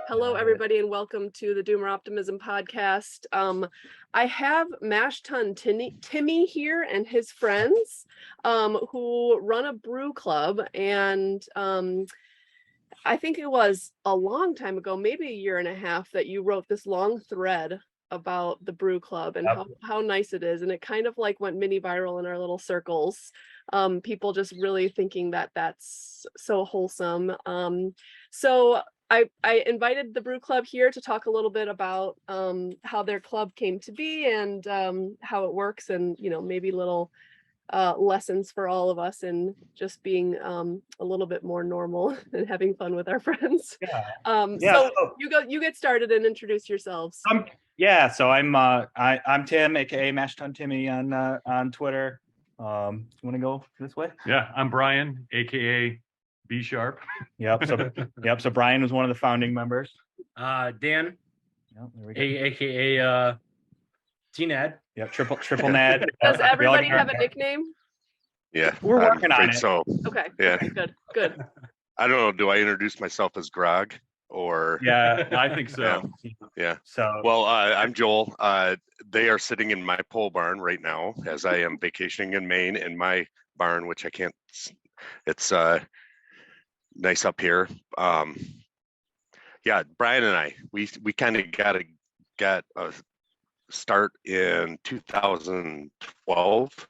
Hello, everybody, and welcome to the Doomer Optimism podcast. I have Tun Timmy here and his friends who run a brew club. And I think it was a long time ago, maybe a year and a half, that you wrote this long thread about the brew club and how nice it is. And it kind of like went mini viral in our little circles. People just really thinking that that's so wholesome. So I invited the brew club here to talk a little bit about how their club came to be and how it works, and maybe little lessons for all of us in just being a little bit more normal and having fun with our friends. So you get started and introduce yourselves. So I'm Tim, aka Tun Timmy on Twitter. You want to go this way? Yeah, I'm Brian, aka B Sharp. So Brian was one of the founding members. Dan, aka T-Nad. Yep, triple Nad. Does everybody have a nickname? Yeah, we're working on it. So okay. Yeah. Okay, good. I don't know. Do I introduce myself as Grog or? Yeah, I think so. Yeah. So well, I'm Joel. They are sitting in my pole barn right now as I am vacationing in Maine in my barn, which I can't. It's nice up here. Yeah, Brian and I, we kind of got a start in 2012,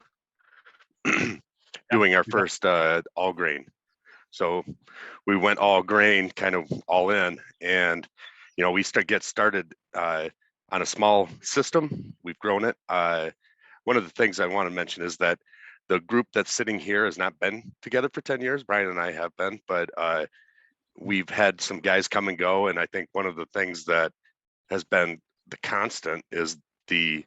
doing our first all grain. So we went all grain, kind of all in, and we get started on a small system. We've grown it. One of the things I want to mention is that the group that's sitting here has not been together for 10 years. Brian and I have been, but we've had some guys come and go. And I think one of the things that has been the constant is the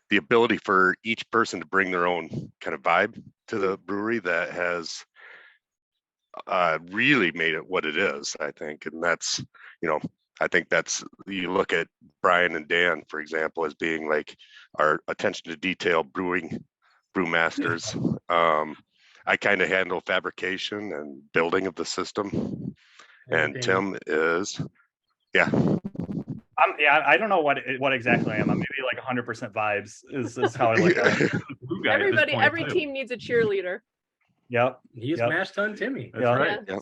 ability for each person to bring their own kind of vibe to the brewery that has really made it what it is, I think. And that's, I think that's, you look at Brian and Dan, for example, as being like our attention to detail brewmasters. I kind of handle fabrication and building of the system. And Tim is, I don't know what exactly I am. I'm maybe like 100% vibes is how I look at it. Every team needs a cheerleader. Yep. He's Tun Timmy. That's right. Yep.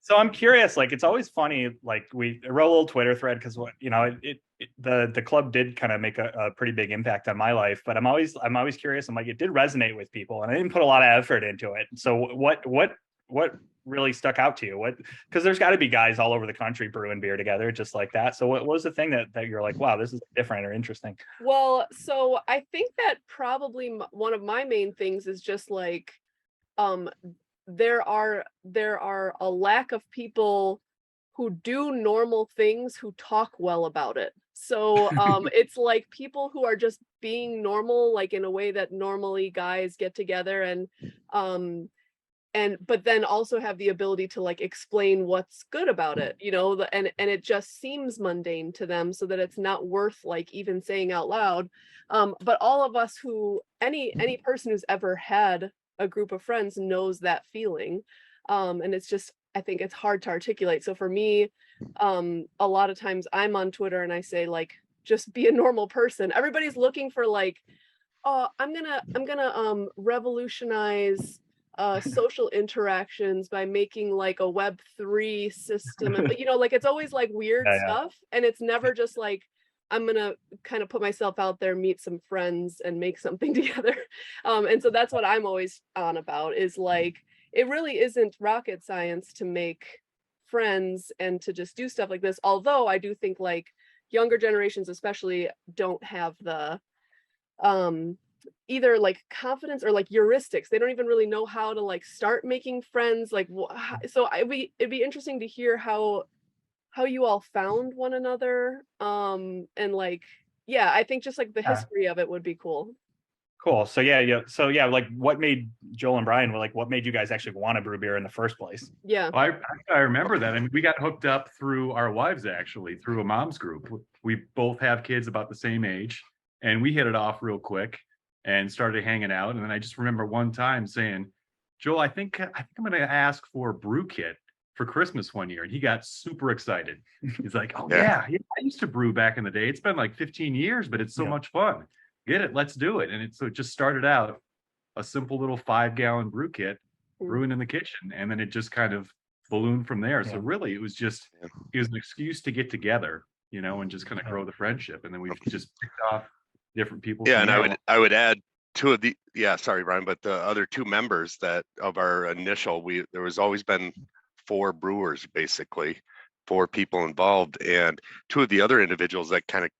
So I'm curious, like, it's always funny, like, we wrote a little Twitter thread because the club did kind of make a pretty big impact on my life, but I'm always curious. I'm like, it did resonate with people and I didn't put a lot of effort into it. So what really stuck out to you? Because there's got to be guys all over the country brewing beer together just like that. So what was the thing that you're like, wow, this is different or interesting? Well, so I think that probably one of my main things is just like there are a lack of people who do normal things who talk well about it. So it's like people who are just being normal, like in a way that normally guys get together but then also have the ability to like explain what's good about it, and it just seems mundane to them, so that it's not worth like even saying out loud. But all of us any person who's ever had a group of friends knows that feeling. And it's just, I think it's hard to articulate. So for me, a lot of times I'm on Twitter and I say like, just be a normal person. Everybody's looking for like, oh, I'm gonna revolutionize social interactions by making like a Web3 system. And, like it's always like weird stuff. And it's never just like, I'm going to kind of put myself out there, meet some friends and make something together. And so that's what I'm always on about, is like, it really isn't rocket science to make friends and to just do stuff like this. Although I do think like younger generations especially don't have the either like confidence or like heuristics. They don't even really know how to like start making friends. Like, so it'd be interesting to hear how you all found one another. And like, I think just like the history of it would be cool. Cool. So like what made Joel and Brian, what made you guys actually want to brew beer in the first place? Yeah. Well, I remember that. I mean, we got hooked up through our wives, actually, through a mom's group. We both have kids about the same age, and we hit it off real quick and started hanging out. And then I just remember one time saying, Joel, I think I'm going to ask for a brew kit. for Christmas one year, and he got super excited. He's like, "Oh Yeah. yeah, I used to brew back in the day. It's been like 15 years, but it's so much fun. Get it? Let's do it." And so it just started out a simple little 5-gallon brew kit, brewing in the kitchen, and then it just kind of ballooned from there. So really, it was an excuse to get together, and just kind of grow the friendship. And then we've just picked off different people. Yeah, and I would add two of the sorry, Brian, but the other two members that of our initial, there was always been 4 brewers, basically 4 people involved, and 2 of the other individuals that kind of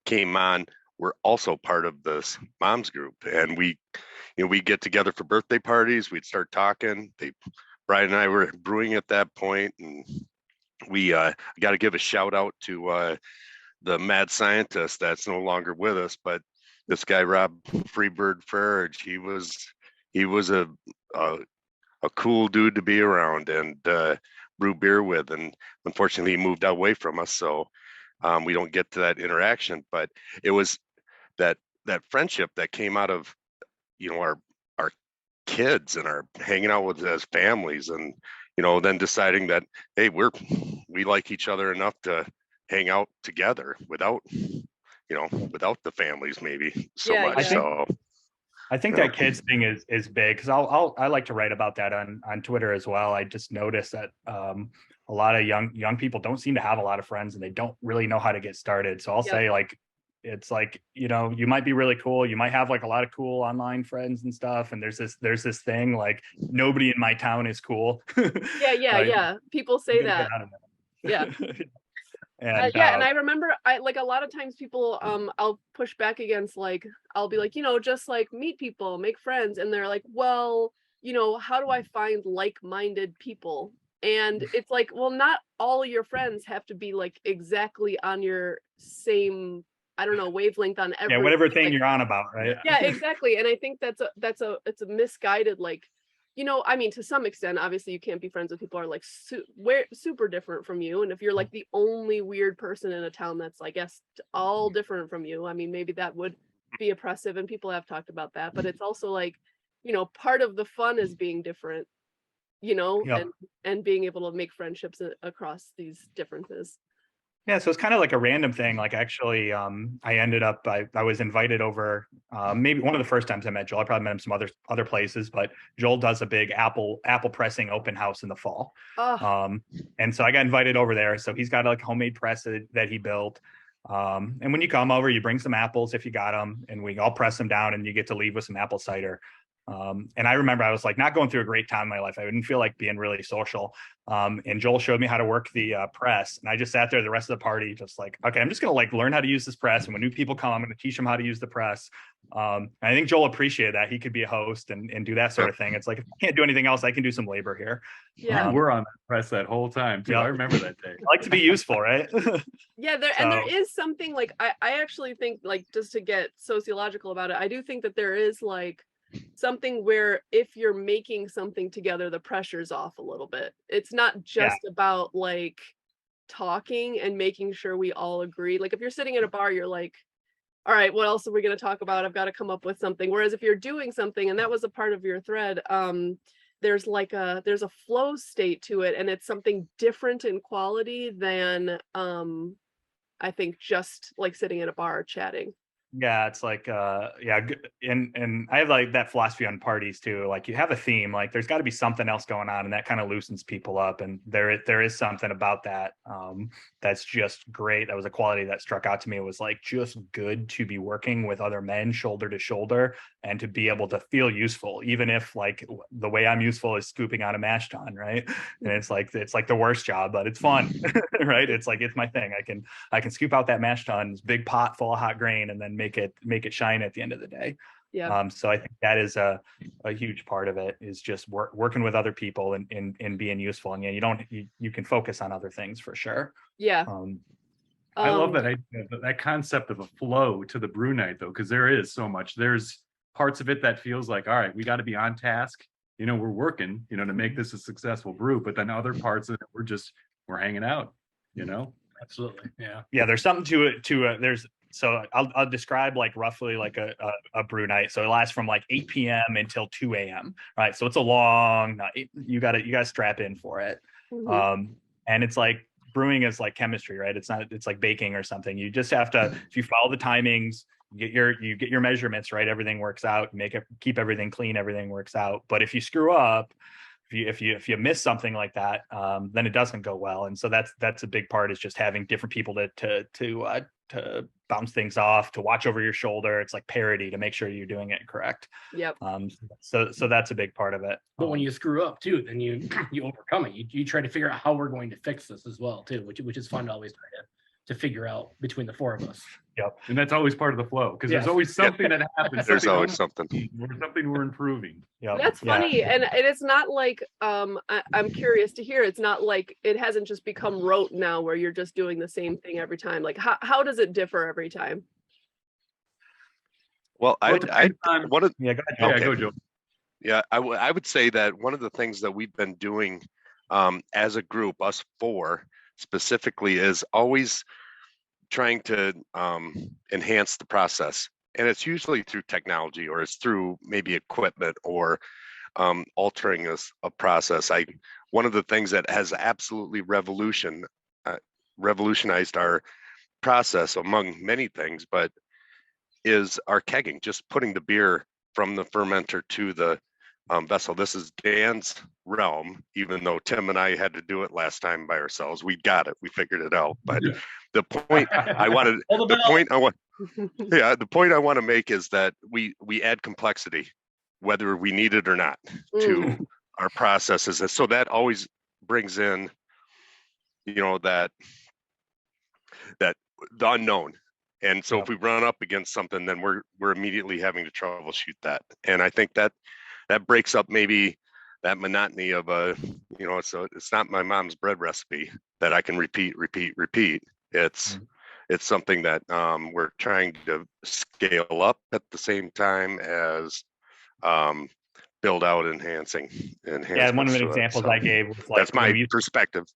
came on were also part of this moms group. And we get together for birthday parties, we'd start talking. Brian and I were brewing at that point, and we got to give a shout out to the mad scientist that's no longer with us, but this guy Rob Freebird Farage, he was a cool dude to be around and brew beer with, and unfortunately he moved away from us, so we don't get to that interaction. But it was that friendship that came out of our kids and our hanging out with as families, and then deciding that, hey, we like each other enough to hang out together without the families maybe so much. So I think that kids thing is big, because I like to write about that on Twitter as well. I just noticed that a lot of young people don't seem to have a lot of friends, and they don't really know how to get started. So I'll say, like, it's like, you might be really cool, you might have like a lot of cool online friends and stuff, and there's this thing like, nobody in my town is cool. Yeah, people say that. Yeah. And, and I remember a lot of times people I'll push back against, like, I'll be like, just like meet people, make friends, and they're like, well, how do I find like-minded people? And it's like, well, not all your friends have to be like exactly on your same, I don't know, wavelength on every whatever thing you're on about, right? Yeah, exactly. And I think it's a misguided, like, I mean, to some extent, obviously you can't be friends with people who are like super different from you. And if you're like the only weird person in a town that's, I guess, all different from you, I mean, maybe that would be oppressive, and people have talked about that. But it's also like, part of the fun is being different, and being able to make friendships across these differences. Yeah, so it's kind of like a random thing. Like, actually, I ended up, I was invited over, maybe one of the first times I met Joel. I probably met him some other places, but Joel does a big apple pressing open house in the fall. And so I got invited over there. So he's got like a homemade press that he built. And when you come over, you bring some apples if you got them, and we all press them down, and you get to leave with some apple cider. And I remember I was like not going through a great time in my life. I didn't feel like being really social. And Joel showed me how to work the press, and I just sat there the rest of the party, just like, okay, I'm just going to like learn how to use this press. And when new people come, I'm going to teach them how to use the press. And I think Joel appreciated that. He could be a host and do that sort of thing. It's like, if I can't do anything else, I can do some labor here. Yeah. We're on the press that whole time too. I remember that day. I like to be useful, right? Yeah, and there is something like, I actually think, like, just to get sociological about it, I do think that there is like something where if you're making something together, the pressure's off a little bit. It's not just about like talking and making sure we all agree. Like, if you're sitting at a bar, you're like, all right, what else are we going to talk about? I've got to come up with something. Whereas if you're doing something, and that was a part of your thread, there's a flow state to it, and it's something different in quality than I think just like sitting at a bar chatting. Yeah, it's like and I have like that philosophy on parties too. Like, you have a theme, like there's got to be something else going on, and that kind of loosens people up. And there is something about that that's just great. That was a quality that struck out to me. It was like just good to be working with other men shoulder to shoulder, and to be able to feel useful, even if like the way I'm useful is scooping out a mash tun, right? And it's like the worst job, but it's fun, right? It's like, it's my thing. I can scoop out that mash tun, this big pot full of hot grain, and then make it shine at the end of the day. Yeah. So I think that is a huge part of it, is just working with other people and being useful. And you can focus on other things for sure. Yeah. I love that concept of a flow to the brew night though, because there is so much. There's parts of it that feels like, all right, we got to be on task. We're working, to make this a successful brew. But then other parts of it, we're hanging out. Absolutely. Yeah. Yeah. There's something to it. So I'll describe like roughly like a brew night. So it lasts from like 8 p.m. until 2 a.m. Right. So it's a long night. You got to strap in for it. And it's like brewing is like chemistry, right? It's like baking or something. You just have to, if you follow the timings, you get your measurements right, everything works out. Keep everything clean, everything works out. But if you screw up, if you miss something like that, then it doesn't go well. And so that's a big part, is just having different people to bounce things off, to watch over your shoulder. It's like parity, to make sure you're doing it correct. Yep. So that's a big part of it. But when you screw up too, then you overcome it. You try to figure out how we're going to fix this as well too, which is fun to always try to figure out between the four of us. Yep. And that's always part of the flow, because there's always something that happens. There's always something. We're improving. Yep. That's funny. And it's not like, I'm curious to hear, it's not like it hasn't just become rote now where you're just doing the same thing every time. Like how does it differ every time? Well, Go ahead. Okay. Go, Joe. Yeah, I would say that one of the things that we've been doing as a group, us four specifically, is always trying to enhance the process. And it's usually through technology, or it's through maybe equipment, or altering a process. One of the things that has absolutely revolutionized our process, among many things, but is our kegging, just putting the beer from the fermenter to the vessel. This is Dan's realm, even though Tim and I had to do it last time by ourselves. We got it, we figured it out. But the point I want to make is that we add complexity, whether we need it or not, to our processes. And so that always brings in, that the unknown. And so if we run up against something, then we're immediately having to troubleshoot that. And I think that breaks up maybe that monotony of it's not my mom's bread recipe that I can repeat. It's something that we're trying to scale up at the same time as build out enhancing. Yeah, one of the examples I gave was like, that's my perspective.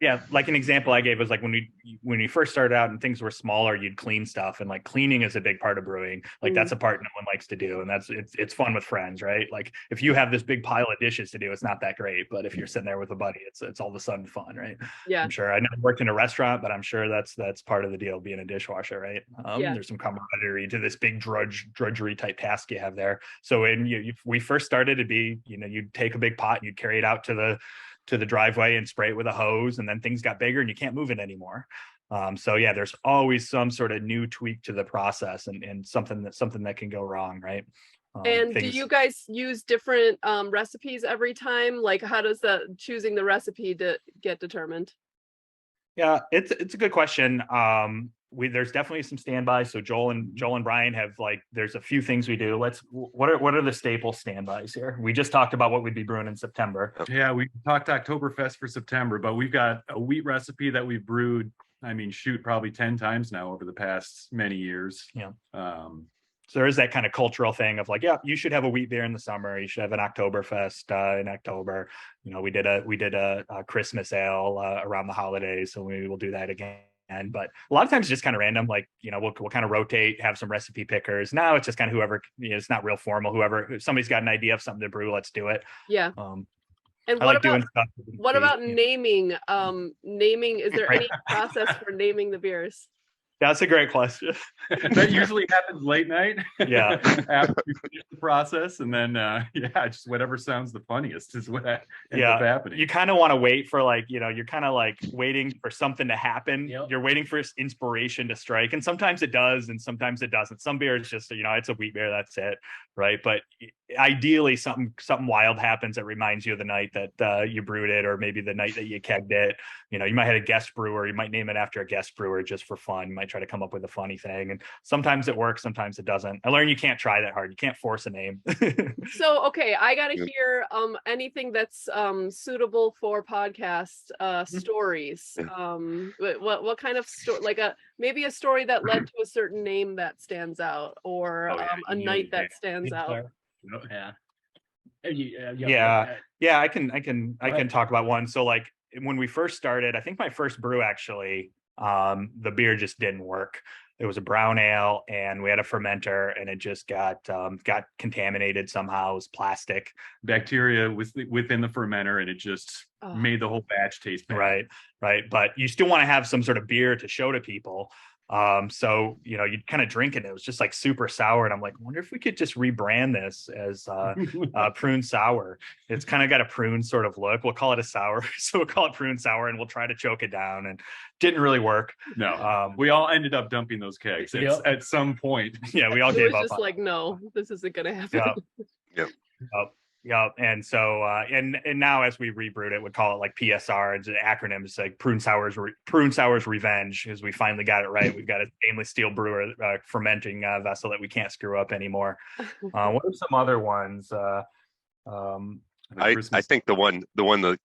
Yeah, like an example I gave was like when we first started out and things were smaller, you'd clean stuff, and like cleaning is a big part of brewing. Like that's a part no one likes to do, and it's fun with friends, right? Like if you have this big pile of dishes to do, it's not that great, but if you're sitting there with a buddy, it's all of a sudden fun, right? Yeah, I'm sure. I never worked in a restaurant, but I'm sure that's part of the deal, being a dishwasher, right? There's some camaraderie to this big drudgery type task you have there. So when we first started, it'd be, you'd take a big pot and you'd carry it out to the driveway and spray it with a hose, and then things got bigger and you can't move it anymore. So yeah, there's always some sort of new tweak to the process, and something that can go wrong, right? And do you guys use different recipes every time? Like how does choosing the recipe to get determined? Yeah, it's a good question. There's definitely some standbys. So Joel and Brian have, like, there's a few things we do. What are the staple standbys here? We just talked about what we'd be brewing in September. Yeah, we talked Oktoberfest for September, but we've got a wheat recipe that we've brewed, probably 10 times now over the past many years. Yeah. So there is that kind of cultural thing of like, yeah, you should have a wheat beer in the summer. You should have an Oktoberfest in October. We did a Christmas ale around the holidays, so we will do that again. But a lot of times it's just kind of random, like, we'll kind of rotate, have some recipe pickers. Now it's just kind of whoever, it's not real formal. If somebody's got an idea of something to brew, let's do it. Yeah. And what about naming? Naming, is there any process for naming the beers? That's a great question. That usually happens late night. Yeah. After we finish the process, and then just whatever sounds the funniest is what ends up happening. You kind of want to wait for, like, you're kind of like waiting for something to happen. Yep. You're waiting for inspiration to strike, and sometimes it does, and sometimes it doesn't. Some beers just, it's a wheat beer, that's it, right? But ideally, something wild happens that reminds you of the night that you brewed it, or maybe the night that you kegged it. You might have a guest brewer. You might name it after a guest brewer just for fun. You might try to come up with a funny thing, and sometimes it works, sometimes it doesn't. I learned you can't try that hard. You can't force a name. So okay, I gotta hear anything that's suitable for podcast stories. What kind of story, like maybe a story that led to a certain name that stands out, or a night that stands out. I can talk about one. So, like, when we first started, I think my first brew, actually, the beer just didn't work. it was a brown ale, and we had a fermenter, and it just got contaminated somehow. It was plastic. Bacteria within the fermenter, and it just made the whole batch taste bad. Right. But you still want to have some sort of beer to show to people. So, you'd kind of drink it. And it was just like super sour. And I'm like, I wonder if we could just rebrand this as prune sour. It's kind of got a prune sort of look. We'll call it a sour. So we'll call it prune sour, and we'll try to choke it down. And didn't really work. No, we all ended up dumping those kegs at some point. Yeah, we all It gave was up. just like, no, this isn't going to happen. Yeah. And so, and now as we rebrewed it, we call it like PSR. It's an acronym. It's like Prune Sour's Revenge, because we finally got it right. We've got a stainless steel brewer fermenting vessel that we can't screw up anymore. What are some other ones? I think the one that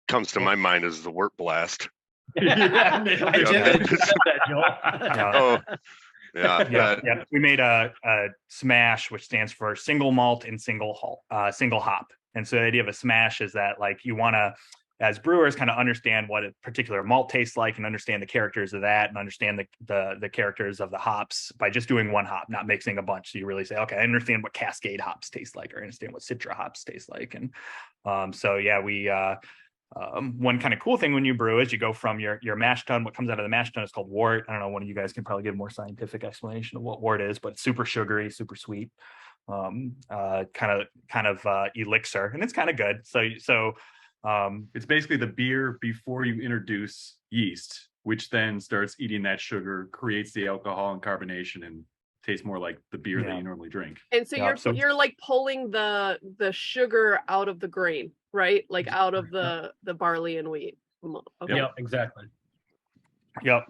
comes to my mind is the Wort Blast. Yeah. We made a smash, which stands for single malt and single hop. And so the idea of a smash is that, like, you want to, as brewers, kind of understand what a particular malt tastes like, and understand the characters of that, and understand the characters of the hops by just doing one hop, not mixing a bunch. So you really say, okay, I understand what Cascade hops taste like, or I understand what Citra hops taste like. And we one kind of cool thing when you brew is you go from your mash tun. What comes out of the mash tun is called wort. I don't know, one of you guys can probably give a more scientific explanation of what wort is, but it's super sugary, super sweet, kind of elixir, and it's kind of good. So it's basically the beer before you introduce yeast, which then starts eating that sugar, creates the alcohol and carbonation, and tastes more like the beer that you normally drink. And so you're like pulling the sugar out of the grain, right? Like out of the barley and wheat. Okay. Yeah, exactly. Yep.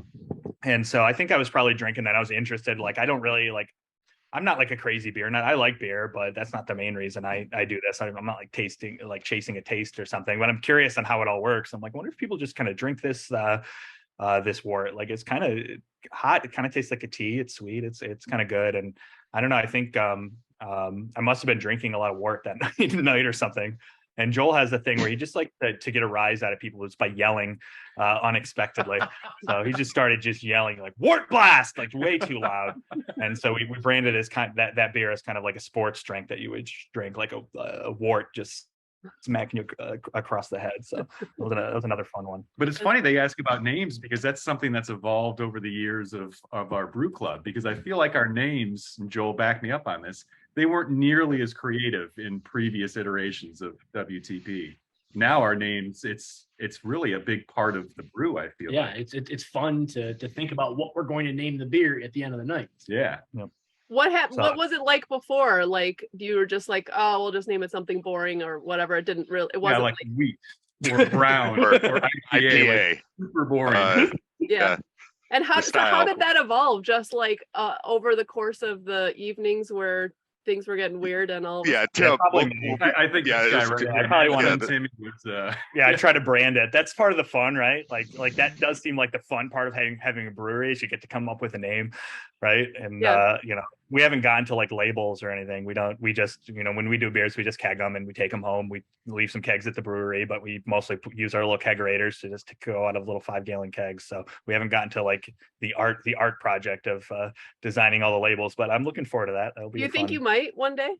And so I think I was probably drinking that. I was interested. Like, I don't really like, I'm not like a crazy beer nut. I like beer, but that's not the main reason I do this. I'm not like chasing a taste or something, but I'm curious on how it all works. I'm like, I wonder if people just kind of drink this wort. Like, it's kind of hot. It kind of tastes like a tea. It's sweet. It's kind of good. And I don't know. I think I must have been drinking a lot of wort that night or something. And Joel has the thing where he just like to get a rise out of people just by yelling unexpectedly. So he just started yelling like "Wort Blast!" like way too loud. And so we branded as kind of that beer as kind of like a sports drink that you would drink, like a wart just smacking you across the head. So that was another fun one. But it's funny they ask about names, because that's something that's evolved over the years of our brew club, because I feel like our names, and Joel backed me up on this, they weren't nearly as creative in previous iterations of WTP. Now our names, it's really a big part of the brew, I feel. Yeah, like. It's fun to think about what we're going to name the beer at the end of the night. Yeah. Yep. What happened? What was it like before? Like, you were just like, oh, we'll just name it something boring or whatever. It didn't really. It wasn't like wheat or brown or IPA. Like super boring. Yeah. And how did that evolve? Just like over the course of the evenings where things were getting weird and all. I think I probably wanted Timmy was. I try to brand it. That's part of the fun, right? Like that does seem like the fun part of having a brewery is you get to come up with a name, right? And we haven't gotten to like labels or anything. We just when we do beers, we just keg them and we take them home. We leave some kegs at the brewery, but we mostly use our little kegerators to go out of little 5-gallon kegs. So we haven't gotten to like the art project of designing all the labels, but I'm looking forward to that. That'll be You think you might one day?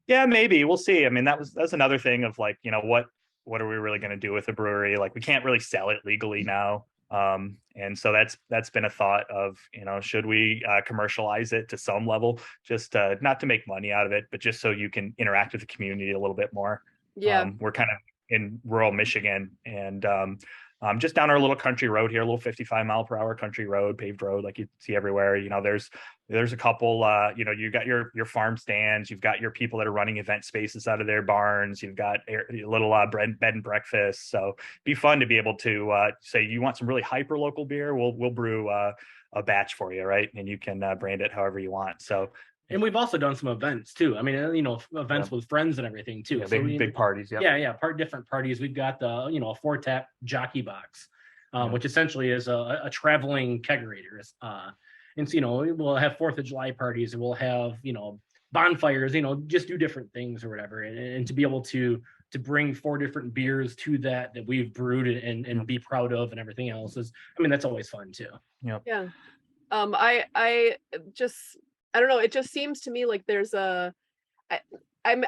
Yeah, maybe. We'll see. I mean, that's another thing of like, what are we really going to do with a brewery? Like, we can't really sell it legally now. And so that's been a thought of, should we commercialize it to some level, just not to make money out of it, but just so you can interact with the community a little bit more. Yeah. We're kind of in rural Michigan, and just down our little country road here, a little 55-mile-per-hour country road, paved road, like you see everywhere. There's a couple, you got your farm stands, you've got your people that are running event spaces out of their barns, you've got a little bed and breakfast. So it'd be fun to be able to say, you want some really hyper local beer, we'll brew a batch for you, right? And you can brand it however you want. So. And we've also done some events too. I mean, events with friends and everything too. Yeah, big parties. Yeah. Different parties. We've got the, a 4-tap jockey box, which essentially is a traveling kegerator. And so, we'll have 4th of July parties, and we'll have, bonfires, just do different things or whatever. And to be able to bring 4 different beers to that we've brewed and be proud of and everything else that's always fun too. Yeah. Yeah. I just, I don't know, it just seems to me like there's I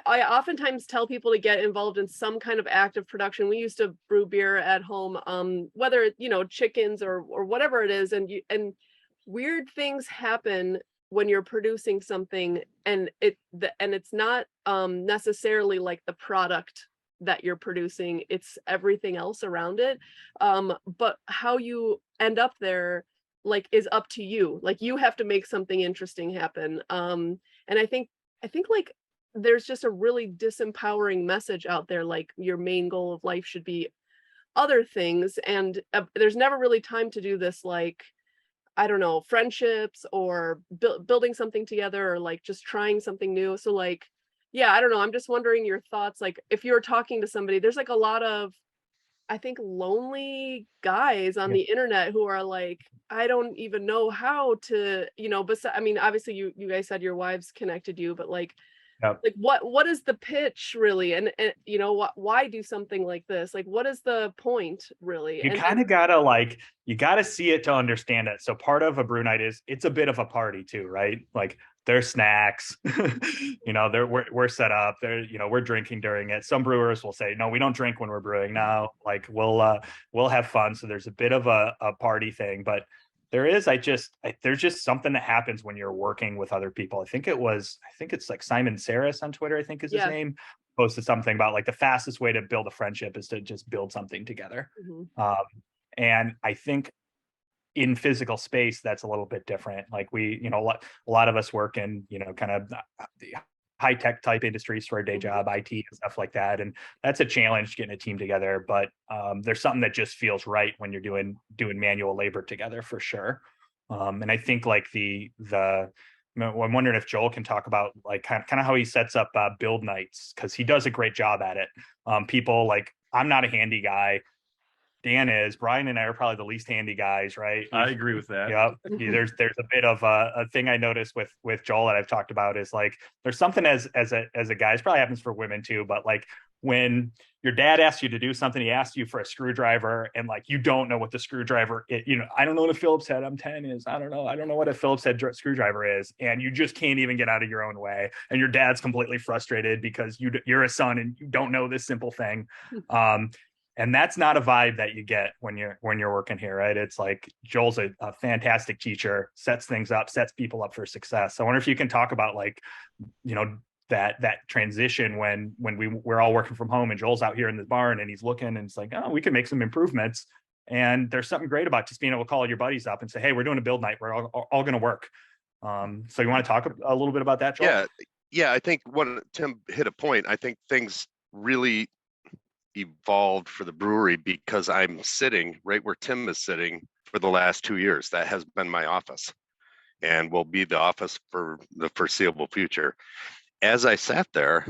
oftentimes tell people to get involved in some kind of active production. We used to brew beer at home, whether chickens or whatever it is, and weird things happen when you're producing something, and it's not necessarily like the product that you're producing, it's everything else around it. But how you end up there like is up to you. Like you have to make something interesting happen. And I think like there's just a really disempowering message out there, like your main goal of life should be other things, and there's never really time to do this, like I don't know, friendships or building something together, or like just trying something new. So like, yeah, I don't know, I'm just wondering your thoughts, like if you're talking to somebody, there's like a lot of, I think, lonely guys on Yeah. the internet who are like, I don't even know how to, but I mean, obviously you guys said your wives connected you, but like, Yep. like what is the pitch really? And why do something like this? Like, what is the point really? You And kind of gotta you gotta see it to understand it. So part of a brew night is it's a bit of a party too, right? Like there's snacks, we're set up there, we're drinking during it. Some brewers will say, no, we don't drink when we're brewing. No, like we'll have fun. So there's a bit of a party thing, but there's just something that happens when you're working with other people. I think it's like Simon Saris on Twitter, I think is his name, posted something about like the fastest way to build a friendship is to just build something together. Mhm. And I think in physical space, that's a little bit different. Like a lot of us work in, kind of the high tech type industries for a day job, IT and stuff like that. And that's a challenge getting a team together. But there's something that just feels right when you're doing manual labor together for sure. And I think like I'm wondering if Joel can talk about like kind of how he sets up build nights, because he does a great job at it. People like, I'm not a handy guy. Dan is. Brian and I are probably the least handy guys, right? I agree with that. Yeah, there's a bit of a thing I noticed with Joel that I've talked about is like there's something as a guy. It probably happens for women too, but like when your dad asks you to do something, he asks you for a screwdriver, and like you don't know what the screwdriver I don't know what a Phillips head M10 is. I don't know what a Phillips head screwdriver is, and you just can't even get out of your own way, and your dad's completely frustrated because you're a son and you don't know this simple thing. And that's not a vibe that you get when you're working here, right? It's like Joel's a fantastic teacher, sets things up, sets people up for success. So I wonder if you can talk about like, that transition when we're all working from home and Joel's out here in the barn and he's looking and it's like, oh, we can make some improvements. And there's something great about just being able to call your buddies up and say, hey, we're doing a build night. We're all going to work. So you want to talk a little bit about that, Joel? Yeah. I think Tim hit a point. I think things really evolved for the brewery because I'm sitting right where Tim is sitting for the last 2 years. That has been my office and will be the office for the foreseeable future. As I sat there,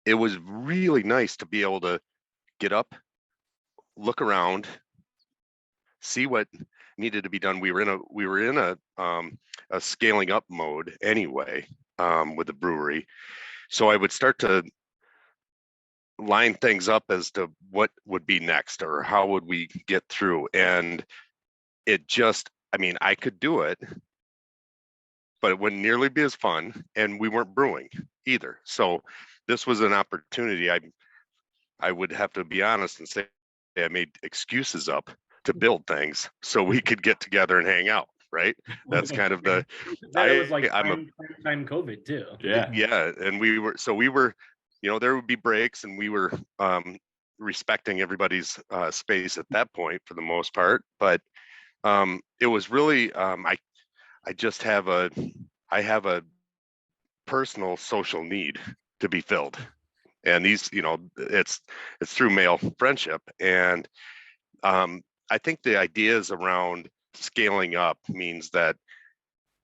it was really nice to be able to get up, look around, see what needed to be done. We were in a scaling up mode anyway with the brewery. So I would start to line things up as to what would be next or how would we get through. And it just, I could do it, but it wouldn't nearly be as fun. And we weren't brewing either. So this was an opportunity. I would have to be honest and say I made excuses up to build things so we could get together and hang out. Right. That's kind of the, It was like time COVID too. Yeah. And we were, there would be breaks and we were respecting everybody's space at that point for the most part. But it was really, I have a personal social need to be filled. And these, it's through male friendship. And I think the ideas around scaling up means that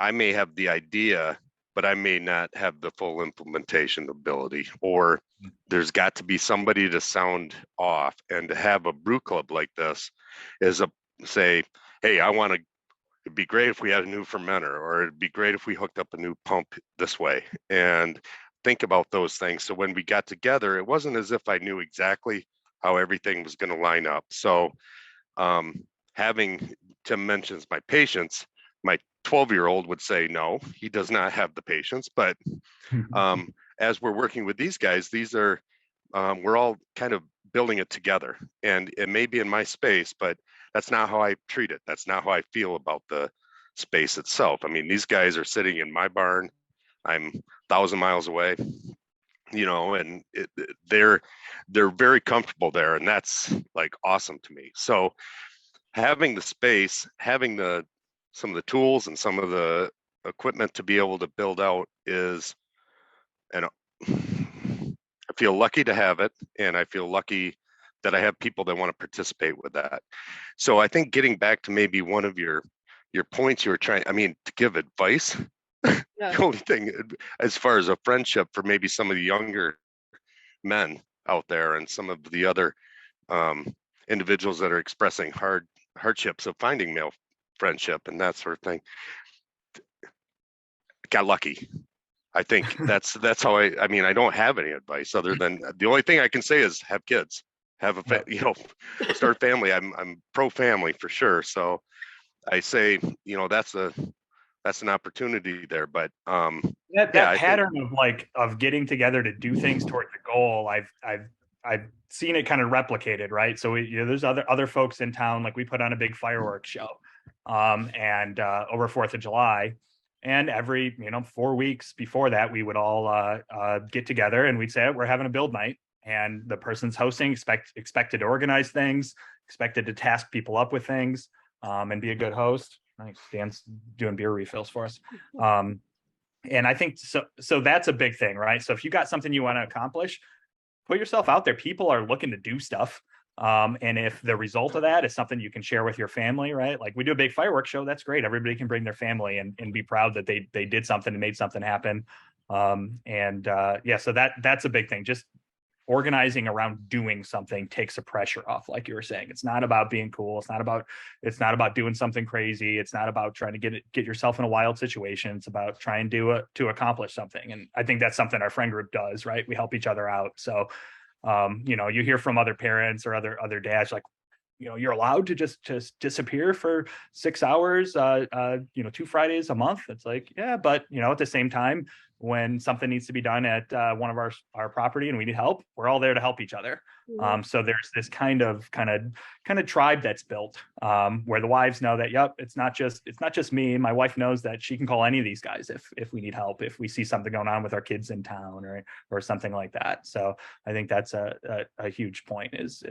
I may have the idea, but I may not have the full implementation ability, or there's got to be somebody to sound off. And to have a brew club like this is say, hey, it'd be great if we had a new fermenter, or it'd be great if we hooked up a new pump this way, and think about those things. So when we got together, it wasn't as if I knew exactly how everything was going to line up. So having Tim mentions my patience 12-year-old would say no, he does not have the patience. But as we're working with these guys, these are we're all kind of building it together, and it may be in my space, but that's not how I treat it. That's not how I feel about the space itself. I mean, these guys are sitting in my barn. I'm 1,000 miles away, and they're very comfortable there, and that's like awesome to me. So having the space, having some of the tools and some of the equipment to be able to build out is, and I feel lucky to have it, and I feel lucky that I have people that want to participate with that. So I think getting back to maybe one of your points you were trying, I mean, to give advice, the only thing as far as a friendship for maybe some of the younger men out there and some of the other individuals that are expressing hardships of finding male friendship and that sort of thing, got lucky. I think that's how I mean, I don't have any advice other than the only thing I can say is have kids, have a start family. I'm pro family for sure. So I say, that's an opportunity there. But that pattern of getting together to do things towards the goal, I've seen it kind of replicated, right? So there's other folks in town, like we put on a big fireworks show, and over 4th of July. And every 4 weeks before that, we would all get together and we'd say we're having a build night, and the person's hosting expected to organize things, expected to task people up with things, and be a good host. Nice, Dan's doing beer refills for us, and I think so that's a big thing, right? So if you got something you want to accomplish, put yourself out there. People are looking to do stuff. And if the result of that is something you can share with your family, right? Like we do a big fireworks show, that's great. Everybody can bring their family and be proud that they did something and made something happen. So that's a big thing. Just organizing around doing something takes the pressure off. Like you were saying, it's not about being cool. It's not about doing something crazy. It's not about trying to get yourself in a wild situation. It's about trying to accomplish something. And I think that's something our friend group does, right? We help each other out. So you hear from other parents or other dads, like, you're allowed to just disappear for 6 hours, 2 Fridays a month. It's like, yeah, but at the same time, when something needs to be done at one of our property and we need help, we're all there to help each other. Mm-hmm. So there's this kind of tribe that's built, where the wives know that, yep, it's not just me. My wife knows that she can call any of these guys if we need help, if we see something going on with our kids in town or something like that. So I think that's a huge point is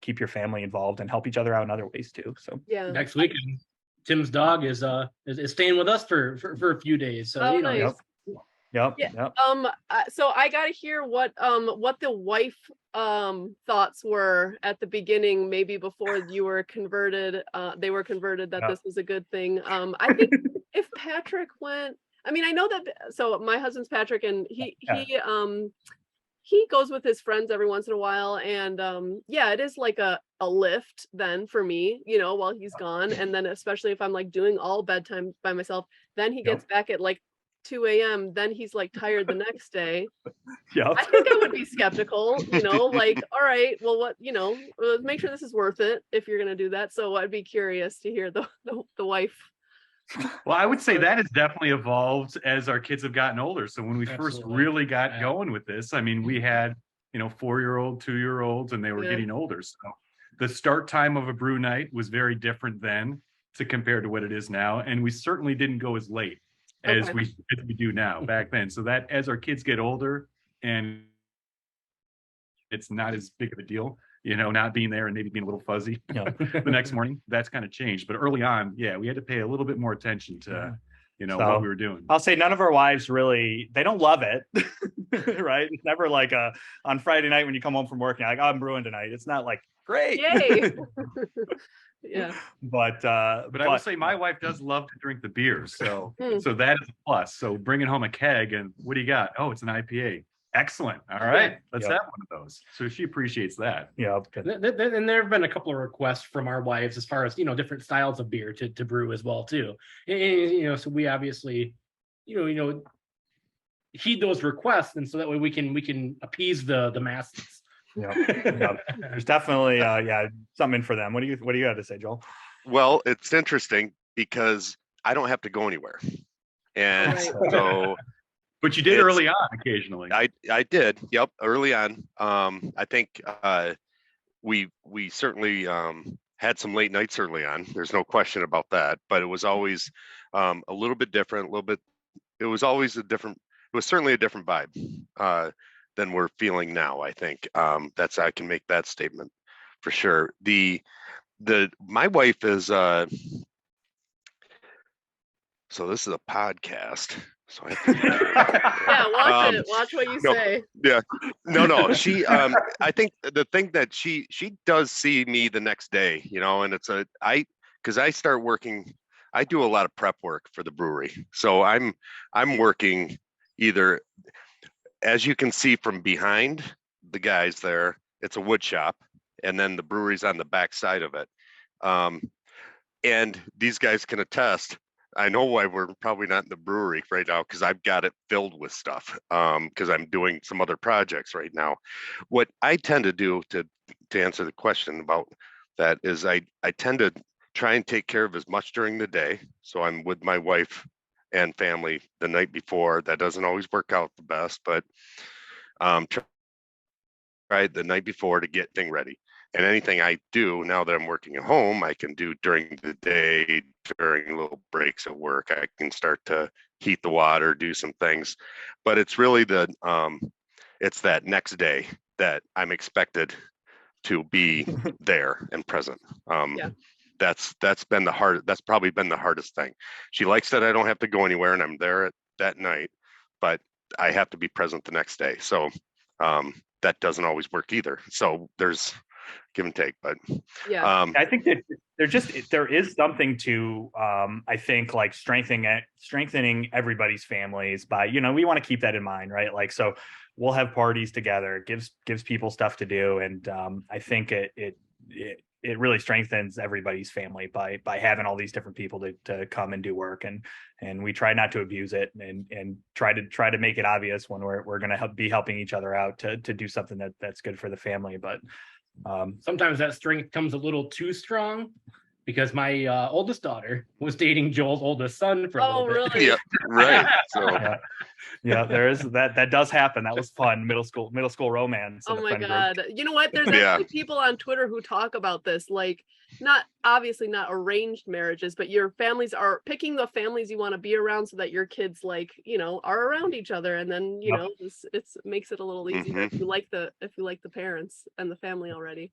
keep your family involved and help each other out in other ways too. So next weekend, Tim's dog is staying with us for a few days. So nice. Yep. So I got to hear what the wife thoughts were at the beginning, maybe before you were converted. They were converted that this was a good thing. I think if Patrick went, I mean, I know that. So my husband's Patrick, and he goes with his friends every once in a while, and it is like a lift then for me, while he's gone, and then especially if I'm like doing all bedtime by myself, then he gets back at like 2 a.m. then he's like tired the next day. I think I would be skeptical, like, all right, well, what, make sure this is worth it if you're gonna do that. So I'd be curious to hear the wife. Well, I would say that has definitely evolved as our kids have gotten older. So when we first really got going with this, I mean, we had 4-year-old, 2-year-olds, and they were getting older. So the start time of a brew night was very different then to compare to what it is now, and we certainly didn't go as late as we do now back then. So that as our kids get older and it's not as big of a deal, not being there and maybe being a little fuzzy the next morning, that's kind of changed. But early on, we had to pay a little bit more attention to what we were doing. I'll say none of our wives really, they don't love it. Right? It's never like on Friday night when you come home from work and you're like, I'm brewing tonight. It's not like, great. Yay. But I will say my wife does love to drink the beer, so that is a plus. So bringing home a keg and what do you got? Oh, it's an IPA. Excellent. All right, let's have one of those. So she appreciates that. And there have been a couple of requests from our wives as far as different styles of beer to brew as well too. And, so we obviously heed those requests, and so that way we can appease the masses. There's definitely something for them. What do you got to say, Joel? Well, it's interesting because I don't have to go anywhere. And Right. so But you did It's- early on occasionally. I did. Yep. Early on. I think we certainly had some late nights early on. There's no question about that. But it was always a little bit different, a little bit. It was always it was certainly a different vibe than we're feeling now. I think I can make that statement for sure. My wife is so this is a podcast. So I have to Yeah, watch it. Watch what you no, say. Yeah. No. She I think the thing that she does see me the next day, and it's because I start working, I do a lot of prep work for the brewery. So I'm working either, as you can see from behind the guys there, it's a wood shop, and then the brewery's on the back side of it. And these guys can attest. I know why we're probably not in the brewery right now, because I've got it filled with stuff because I'm doing some other projects right now. What I tend to do to answer the question about that is I tend to try and take care of as much during the day. So I'm with my wife and family the night before. That doesn't always work out the best, but try the night before to get things ready. And anything I do now that I'm working at home, I can do during the day, during little breaks at work. I can start to heat the water, do some things. But it's really it's that next day that I'm expected to be there and present. Yeah. That's probably been the hardest thing. She likes that I don't have to go anywhere and I'm there that night, but I have to be present the next day. So that doesn't always work either. So there's give and take, but yeah. I think that there is something to I think like strengthening everybody's families by, we want to keep that in mind, right? Like, so we'll have parties together. It gives people stuff to do, and I think it really strengthens everybody's family by having all these different people to come and do work, and we try not to abuse it, and try to make it obvious when we're going to be helping each other out to do something that's good for the family. But sometimes that strength comes a little too strong, because my oldest daughter was dating Joel's oldest son for a little bit. Really? Yeah, right. So yeah, there is that does happen. That was fun. Middle school romance. Oh my God. Group. You know what? There's actually people on Twitter who talk about this, like obviously not arranged marriages, but your families are picking the families you want to be around so that your kids are around each other. And then, it makes it a little easier if you like the parents and the family already.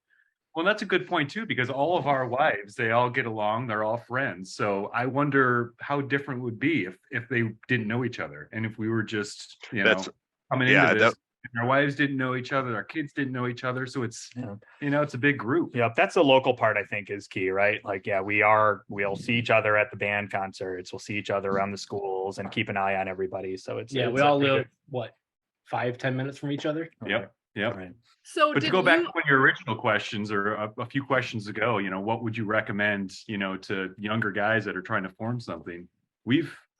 Well, that's a good point too, because all of our wives, they all get along, they're all friends. So I wonder how different it would be if they didn't know each other, and if we were just, coming into this. Our wives didn't know each other, our kids didn't know each other. So it's, it's a big group. Yeah, that's the local part, I think, is key, right? Like, we'll see each other at the band concerts, we'll see each other around the schools and keep an eye on everybody. So we all live, 5-10 minutes from each other? Yep. Right. So but to go back to one of your original questions, or a few questions ago, what would you recommend, to younger guys that are trying to form something?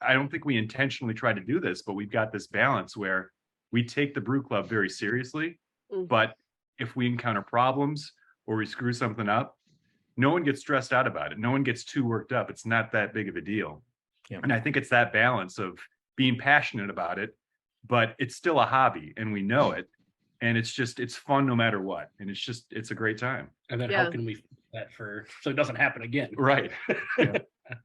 I don't think we intentionally try to do this, but we've got this balance where we take the brew club very seriously, but if we encounter problems or we screw something up, no one gets stressed out about it. No one gets too worked up. It's not that big of a deal. Yeah. And I think it's that balance of being passionate about it, but it's still a hobby and we know it. And it's fun no matter what. And it's a great time. And then how can we fix that so it doesn't happen again? Right.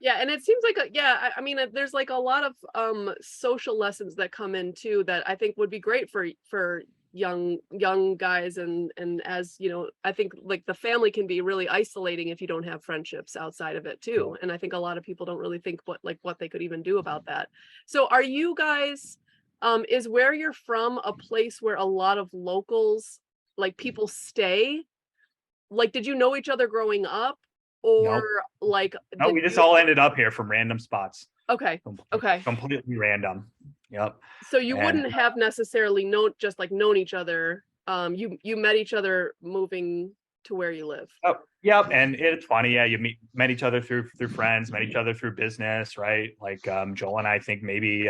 Yeah. And it seems like, I mean, there's like a lot of social lessons that come in too, that I think would be great for young guys. And as, I think like the family can be really isolating if you don't have friendships outside of it too. And I think a lot of people don't really think what they could even do about that. So are you guys, is where you're from a place where a lot of locals, like people stay? Like, did you know each other growing up, or no, we just all ended up here from random spots. Okay. Completely random. Yep. So you wouldn't have necessarily known each other. You met each other moving to where you live. Oh, yep. And it's funny. Yeah. You met each other through friends, met each other through business, right? Like, Joel and I think maybe,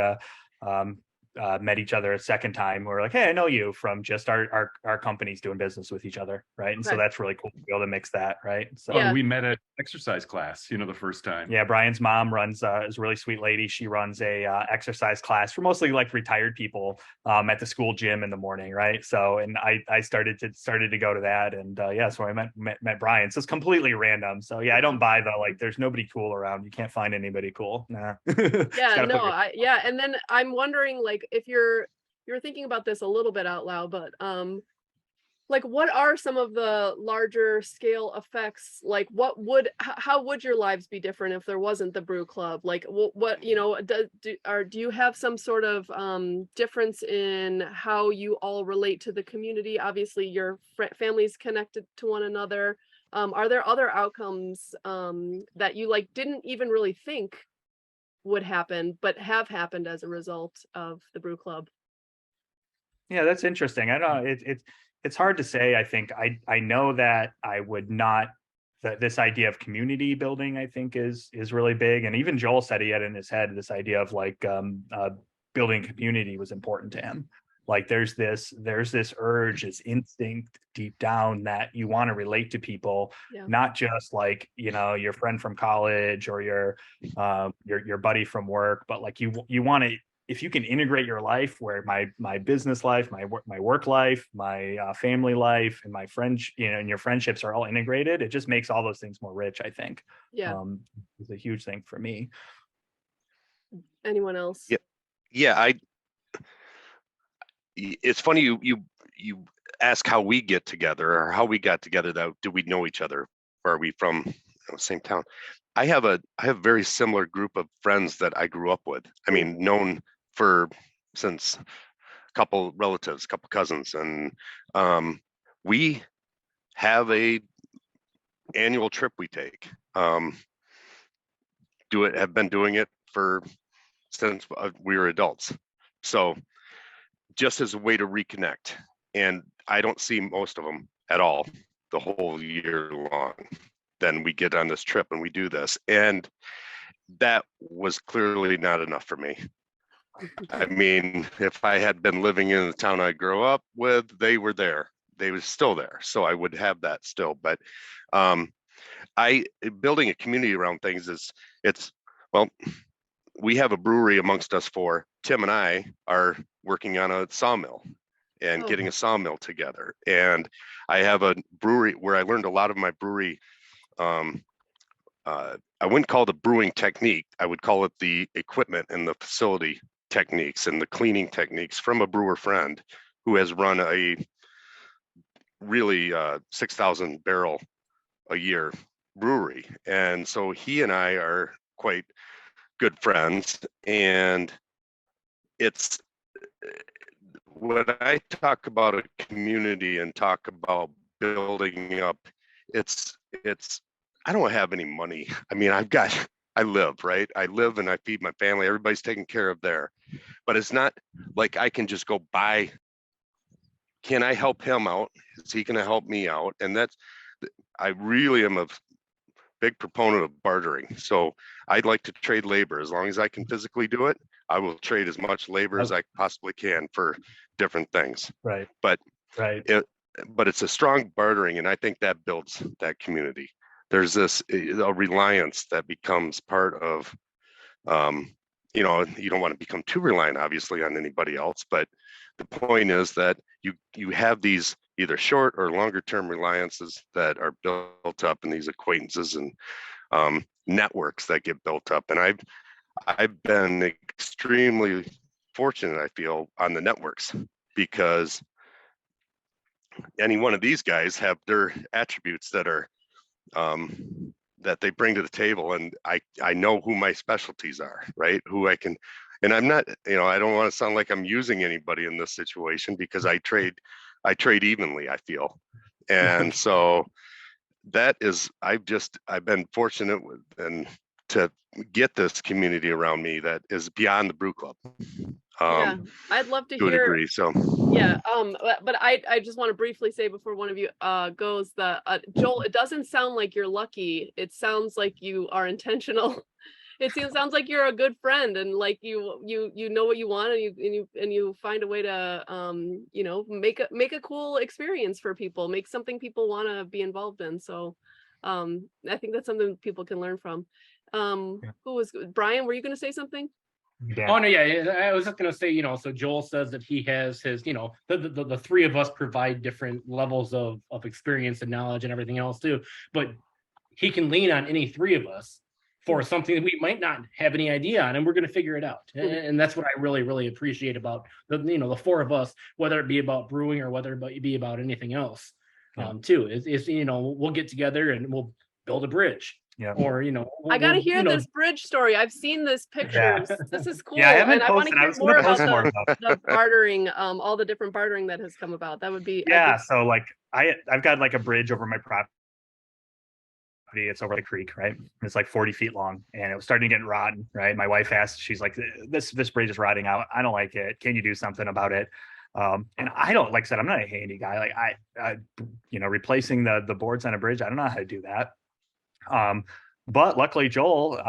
met each other a second time. We're like, hey, I know you from just our companies doing business with each other, right? And so Okay. that's really cool to be able to mix that, right? So Yeah. We met at exercise class, the first time. yeah, Brian's mom runs is a really sweet lady. She runs a exercise class for mostly like retired people at the school gym in the morning, right? So, and I started to go to that, and yeah, so I met Brian. So it's completely random. So yeah, I don't buy the like. There's nobody cool around. You can't find anybody cool. Nah. Yeah, no, yeah, and then I'm wondering, like, if you're thinking about this a little bit out loud, but like, what are some of the larger scale effects? Like, how would your lives be different if there wasn't the brew club? Like, what do you have some sort of difference in how you all relate to the community? Obviously, your family's connected to one another. Are there other outcomes that you like didn't even really think would happen, but have happened as a result of the brew club? Yeah, that's interesting. I don't know. It's hard to say. I think I know that I would not, that this idea of community building, I think is really big. And even Joel said he had in his head this idea of like building community was important to him. Like there's this urge, this instinct deep down that you want to relate to people, not just like, your friend from college or your buddy from work, but like you want to, if you can integrate your life where my business life, my work life, my family life, and my friends, and your friendships are all integrated, it just makes all those things more rich, I think. Yeah. It's a huge thing for me. Anyone else? Yeah. It's funny you ask how we get together or how we got together. That do we know each other? Or are we from the same town? I have a very similar group of friends that I grew up with. I mean, known since a couple relatives, a couple cousins, and we have a annual trip we take. Have been doing it since we were adults. So just as a way to reconnect. And I don't see most of them at all the whole year long. Then we get on this trip and we do this. And that was clearly not enough for me. I mean, if I had been living in the town I grew up with, they were there. They were still there. So I would have that still. But building a community around things we have a brewery amongst us four. Tim and I are working on a sawmill and getting a sawmill together. And I have a brewery where I learned a lot of my brewery. I wouldn't call it the brewing technique. I would call it the equipment and the facility techniques and the cleaning techniques from a brewer friend who has run a really 6,000 barrel a year brewery. And so he and I are quite good friends. And it's when I talk about a community and talk about building up, it's I don't have any money. I mean, I live, right? I live and I feed my family. Everybody's taken care of there. But it's not like I can just go buy. Can I help him out? Is he going to help me out? And I really am a big proponent of bartering. So I'd like to trade labor. As long as I can physically do it, I will trade as much labor as I possibly can for different things. Right. But but it's a strong bartering, and I think that builds that community. There's a reliance that becomes part of, you don't want to become too reliant, obviously, on anybody else. But the point is that you have these either short or longer term reliances that are built up in these acquaintances and networks that get built up. And I've been extremely fortunate, I feel, on the networks, because any one of these guys have their attributes that are that they bring to the table, and I know who my specialties are, right? Who I can, and I'm not, I don't want to sound like I'm using anybody in this situation, because I trade evenly, I feel. And so that is, I've been fortunate to get this community around me that is beyond the brew club. I'd love to hear. To a degree, so. Yeah, but I just want to briefly say before one of you goes that Joel, it doesn't sound like you're lucky. It sounds like you are intentional sounds like you're a good friend, and like you know what you want, and you find a way to make a cool experience for people, make something people want to be involved in. So I think that's something people can learn from. Who was Brian? Were you going to say something? Dan. Oh no, yeah, I was just gonna say, so Joel says that he has his, the three of us provide different levels of experience and knowledge and everything else too, but he can lean on any three of us for something that we might not have any idea on, and we're going to figure it out. And that's what I really, really appreciate about the four of us, whether it be about brewing or whether it be about anything else, too. Is we'll get together and we'll build a bridge. Yeah. Or I gotta hear this bridge story. I've seen this pictures. This is cool. Yeah, I haven't and I want to hear more about the bartering, all the different bartering that has come about. That would be So like I've got like a bridge over my property. It's over the creek, right? It's like 40 feet long, and it was starting to get rotten, right? My wife asked, she's like, this bridge is rotting out. I don't like it. Can you do something about it? And I don't, like I said, I'm not a handy guy. Like I replacing the boards on a bridge, I don't know how to do that. But luckily Joel,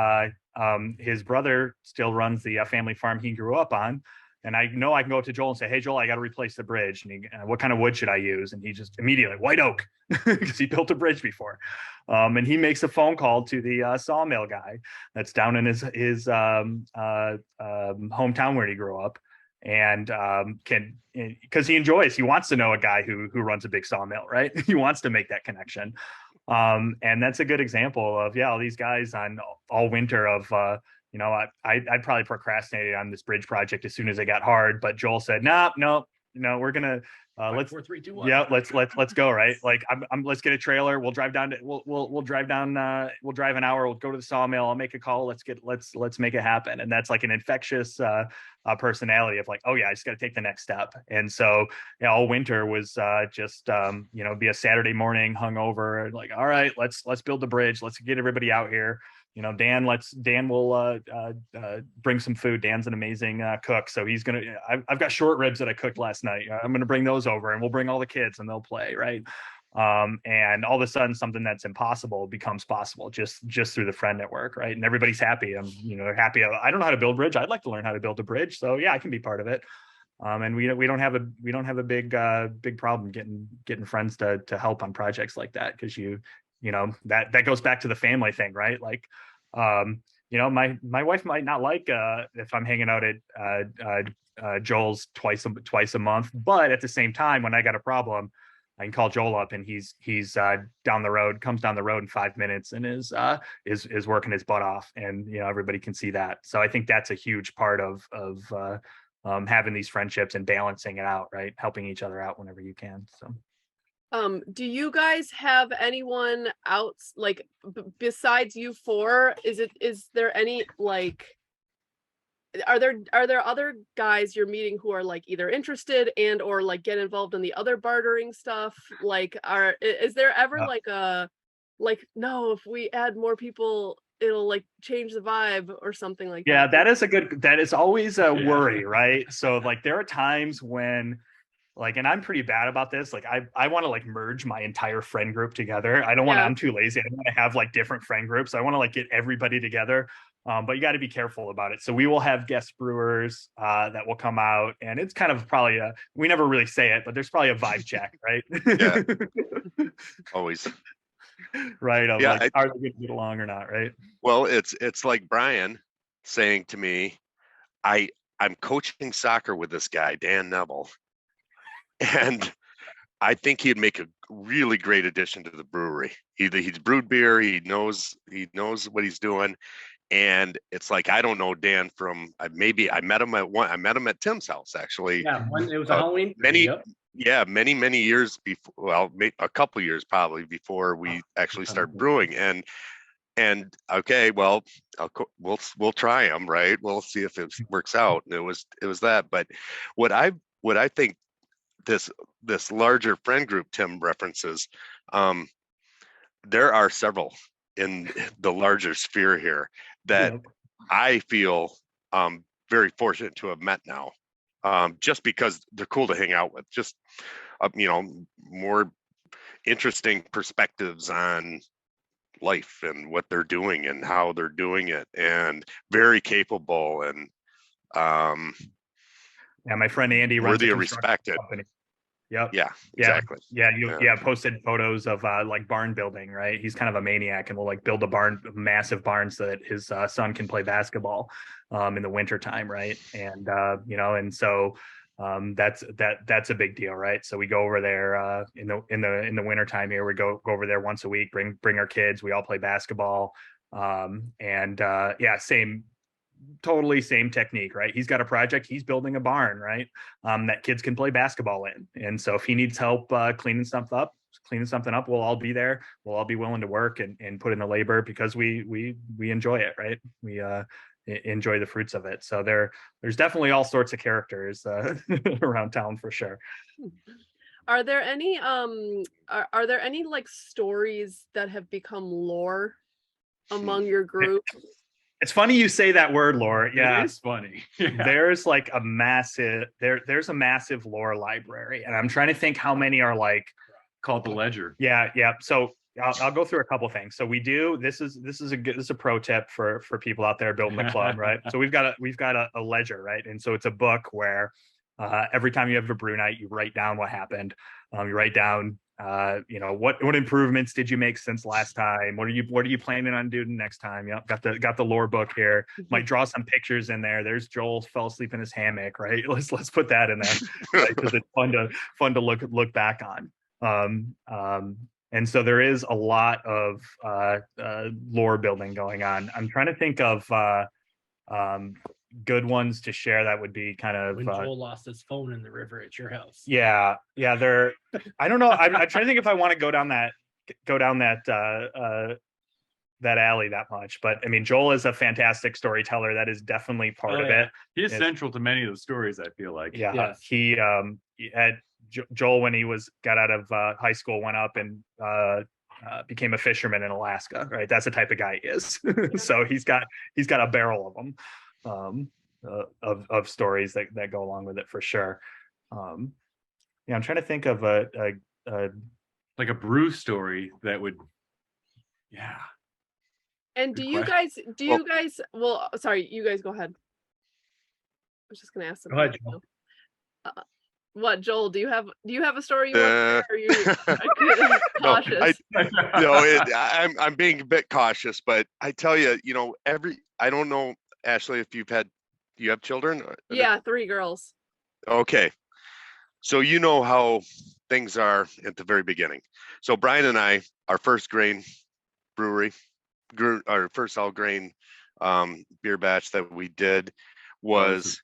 his brother still runs the family farm he grew up on. And I know I can go to Joel and say, hey, Joel, I got to replace the bridge. And what kind of wood should I use? And he just immediately, white oak, because he built a bridge before. And he makes a phone call to the sawmill guy that's down in his hometown where he grew up. And because he wants to know a guy who runs a big sawmill, right? He wants to make that connection. And that's a good example of, all these guys on all winter of, I'd probably procrastinated on this bridge project as soon as it got hard, but Joel said, no, we're going to, let's 4, 3, 2, 1. Yeah, let's go. Right. Like let's get a trailer. We'll drive down we'll drive down, we'll drive an hour. We'll go to the sawmill. I'll make a call. Let's make it happen. And that's like an infectious, personality of like, oh yeah, I just got to take the next step. And so all winter was just be a Saturday morning hungover, like, all right, let's build the bridge. Let's get everybody out here. Dan will bring some food. Dan's an amazing cook, so he's gonna. I've got short ribs that I cooked last night. I'm gonna bring those over, and we'll bring all the kids, and they'll play, right? And all of a sudden, something that's impossible becomes possible just through the friend network, right? And everybody's happy. I'm happy. I don't know how to build bridge. I'd like to learn how to build a bridge, so yeah, I can be part of it. And we don't have a big problem getting friends to help on projects like that, because that goes back to the family thing, right? Like, my wife might not like if I'm hanging out at Joel's twice a month, but at the same time, when I got a problem, I can call Joel up, and he's down the road, comes down the road in 5 minutes, and is working his butt off, and everybody can see that. So I think that's a huge part of having these friendships and balancing it out, right? Helping each other out whenever you can. So. Do you guys have anyone out, like besides you four? Is there any, like, are there other guys you're meeting who are like either interested and or like get involved in the other bartering stuff? Like, is there ever no, if we add more people, it'll like change the vibe or something like that? Yeah, that is always a worry, right? So like there are times when, like, and I'm pretty bad about this. Like I want to like merge my entire friend group together. I don't want to, I'm too lazy. I don't want to have like different friend groups. I want to like get everybody together. But you got to be careful about it. So we will have guest brewers that will come out, and it's kind of probably we never really say it, but there's probably a vibe check, right? Yeah. Always. Right. Of like, are they going to get along or not? Right. Well, it's like Brian saying to me, I'm coaching soccer with this guy, Dan Neville. And I think he'd make a really great addition to the brewery. He's brewed beer. He knows what he's doing. And it's like, I don't know Dan from I met him at Tim's house, actually. Yeah, it was a Halloween. Many years before. Well, a couple years probably before we actually started brewing. And okay, well, we'll try him, right? We'll see if it works out. And it was that. But what I think this larger friend group Tim references, there are several in the larger sphere here that I feel very fortunate to have met now, just because they're cool to hang out with, just more interesting perspectives on life and what they're doing and how they're doing it, and very capable and Yeah, my friend Andy runs a worthy of construction respect. company. Yep. Yeah, exactly. Yeah, posted photos of like barn building, right? He's kind of a maniac and will like build a massive barn so that his son can play basketball in the winter time, right? And and so that's a big deal, right? So we go over there in the winter time here. We go over there once a week, bring our kids, we all play basketball. Totally same technique, right? He's got a project, he's building a barn, right? That kids can play basketball in. And so if he needs help cleaning something up, we'll all be there. We'll all be willing to work and put in the labor because we enjoy it, right? We enjoy the fruits of it. So there's definitely all sorts of characters around town for sure. Are there any are there any like stories that have become lore among your group? It's funny you say that word, lore. Yeah, it's funny. Yeah. There's like there's a massive lore library, and I'm trying to think how many are like called the ledger. Yeah. So I'll go through a couple things. So we do. This is a pro tip for people out there building the club, right? So we've got a ledger, right? And so it's a book where every time you have a brew night, you write down what happened. You write down what improvements did you make since last time? What are you planning on doing next time? Yep, got the lore book here. Might draw some pictures in there. There's Joel fell asleep in his hammock, right? Let's put that in there, right? Because it's fun to look back on. And so there is a lot of lore building going on. I'm trying to think of good ones to share that would be kind of when Joel lost his phone in the river at your house. Yeah, they're I don't know. I'm trying to think if I want to go down that that alley that much, but I mean Joel is a fantastic storyteller. That is definitely part of it. He is central to many of the stories, I feel like. Yeah. Yes. He had Joel when he got out of high school, went up and became a fisherman in Alaska, right? That's the type of guy he is. So he's got a barrel of them. Of stories that go along with it for sure. I'm trying to think of a like a brew story that would, yeah. And do you guys? Well, sorry, you guys go ahead. I was just gonna ask. Go ahead, Joel. What, Joel? Do you have a story you want to share? Are you cautious? I'm being a bit cautious, but I tell you, I don't know, Ashley, if you have children? Yeah, 3 girls. Okay. So you know how things are at the very beginning. So Brian and I, our first grain brewery, our first all grain beer batch that we did was,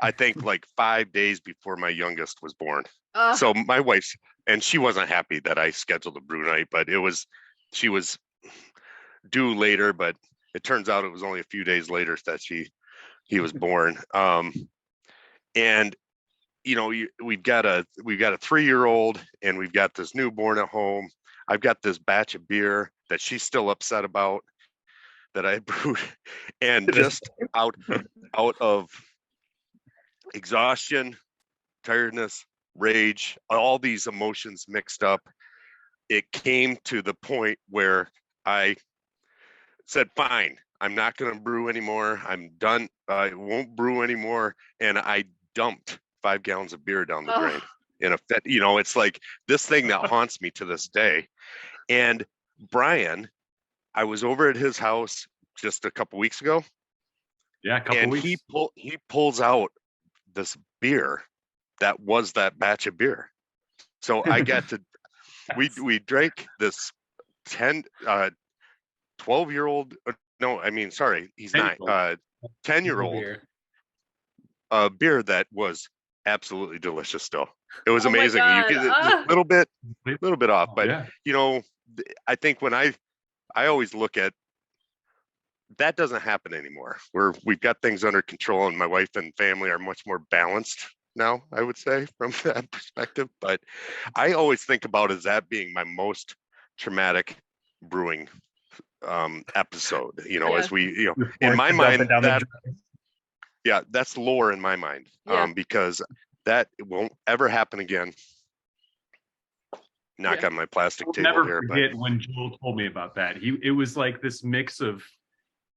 I think, like 5 days before my youngest was born. So my wife, and she wasn't happy that I scheduled a brew night, but she was due later, but it turns out it was only a few days later that he was born. And we've got a 3-year-old and we've got this newborn at home. I've got this batch of beer that she's still upset about that I brewed, and just out of exhaustion, tiredness, rage, all these emotions mixed up, it came to the point where I said, fine, I'm not going to brew anymore. I'm done. I won't brew anymore. And I dumped 5 gallons of beer down the drain in a fit. It's like this thing that haunts me to this day. And Brian, I was over at his house just a couple weeks ago. Yeah, a couple weeks. He pulls out this beer that was that batch of beer. So I got to, we drank this 12-year-old, no, I mean, sorry, he's not, 10-year-old beer that was absolutely delicious still. It was amazing. You get a little bit off, but I think when I always look at, that doesn't happen anymore. We've got things under control, and my wife and family are much more balanced now, I would say, from that perspective. But I always think about as that being my most traumatic brewing episode, as we, in my mind, that's lore in my mind, because that won't ever happen again. knock Yeah. on my plastic I'll table never here, but forget when Joel told me about that. It was like this mix of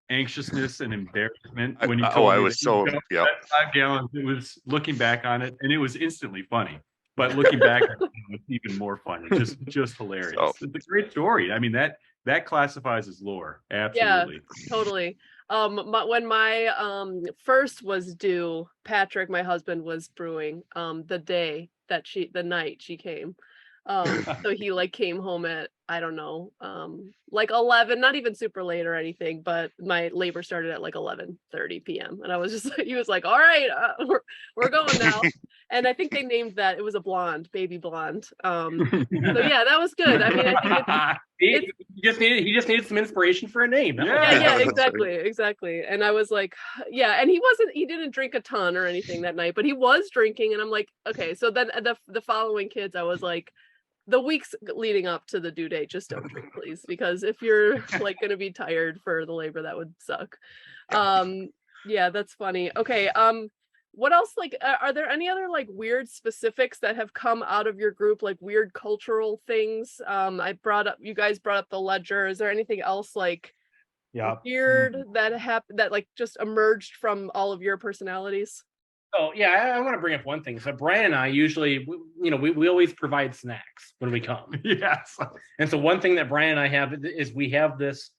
anxiousness and embarrassment when he told I me was that so, he dumped yep. that 5 gallons. It was looking back on it, and it was instantly funny. But looking back, it was even more funny. Just hilarious. So- It's a great story. I mean, that classifies as lore. Absolutely. Totally. When my first was due, Patrick, my husband, was brewing the night she came. So he like came home at, I don't know, like 11, not even super late or anything, but my labor started at like 11:30 p.m. And I was just, he was like, all right, we're going now. And I think they named that, it was a blonde, baby blonde. So yeah, that was good. I mean, I think he just needed some inspiration for a name. yeah, exactly. And I was like, yeah, and he didn't drink a ton or anything that night, but he was drinking. And I'm like, okay. So then the following kids, I was like, the weeks leading up to the due date, just don't drink, please, because if you're like going to be tired for the labor, that would suck. Yeah, that's funny. Okay. What else, like, are there any other like weird specifics that have come out of your group, like weird cultural things? You guys brought up the ledger. Is there anything else like weird that happened that like just emerged from all of your personalities? Oh yeah, I want to bring up one thing. So Brian and I usually, we always provide snacks when we come. Yes. And so one thing that Brian and I have is we have this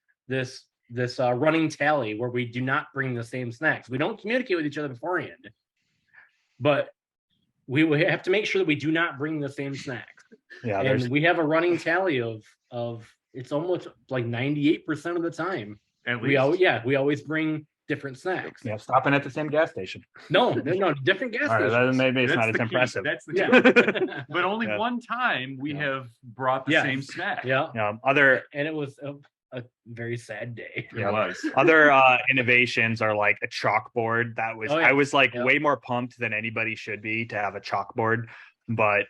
running tally where we do not bring the same snacks. We don't communicate with each other beforehand, but we have to make sure that we do not bring the same snacks. Yeah, and we have a running tally of it's almost like 98% of the time. At least. We always bring different snacks. Yeah, stopping at the same gas station. No, different gas stations. Right, maybe it's not as the key. impressive. That's the key. But only Yeah. one time we have brought the same snack. Yeah. And it was a very sad day. It was. Other innovations are like a chalkboard. That was I was like way more pumped than anybody should be to have a chalkboard, but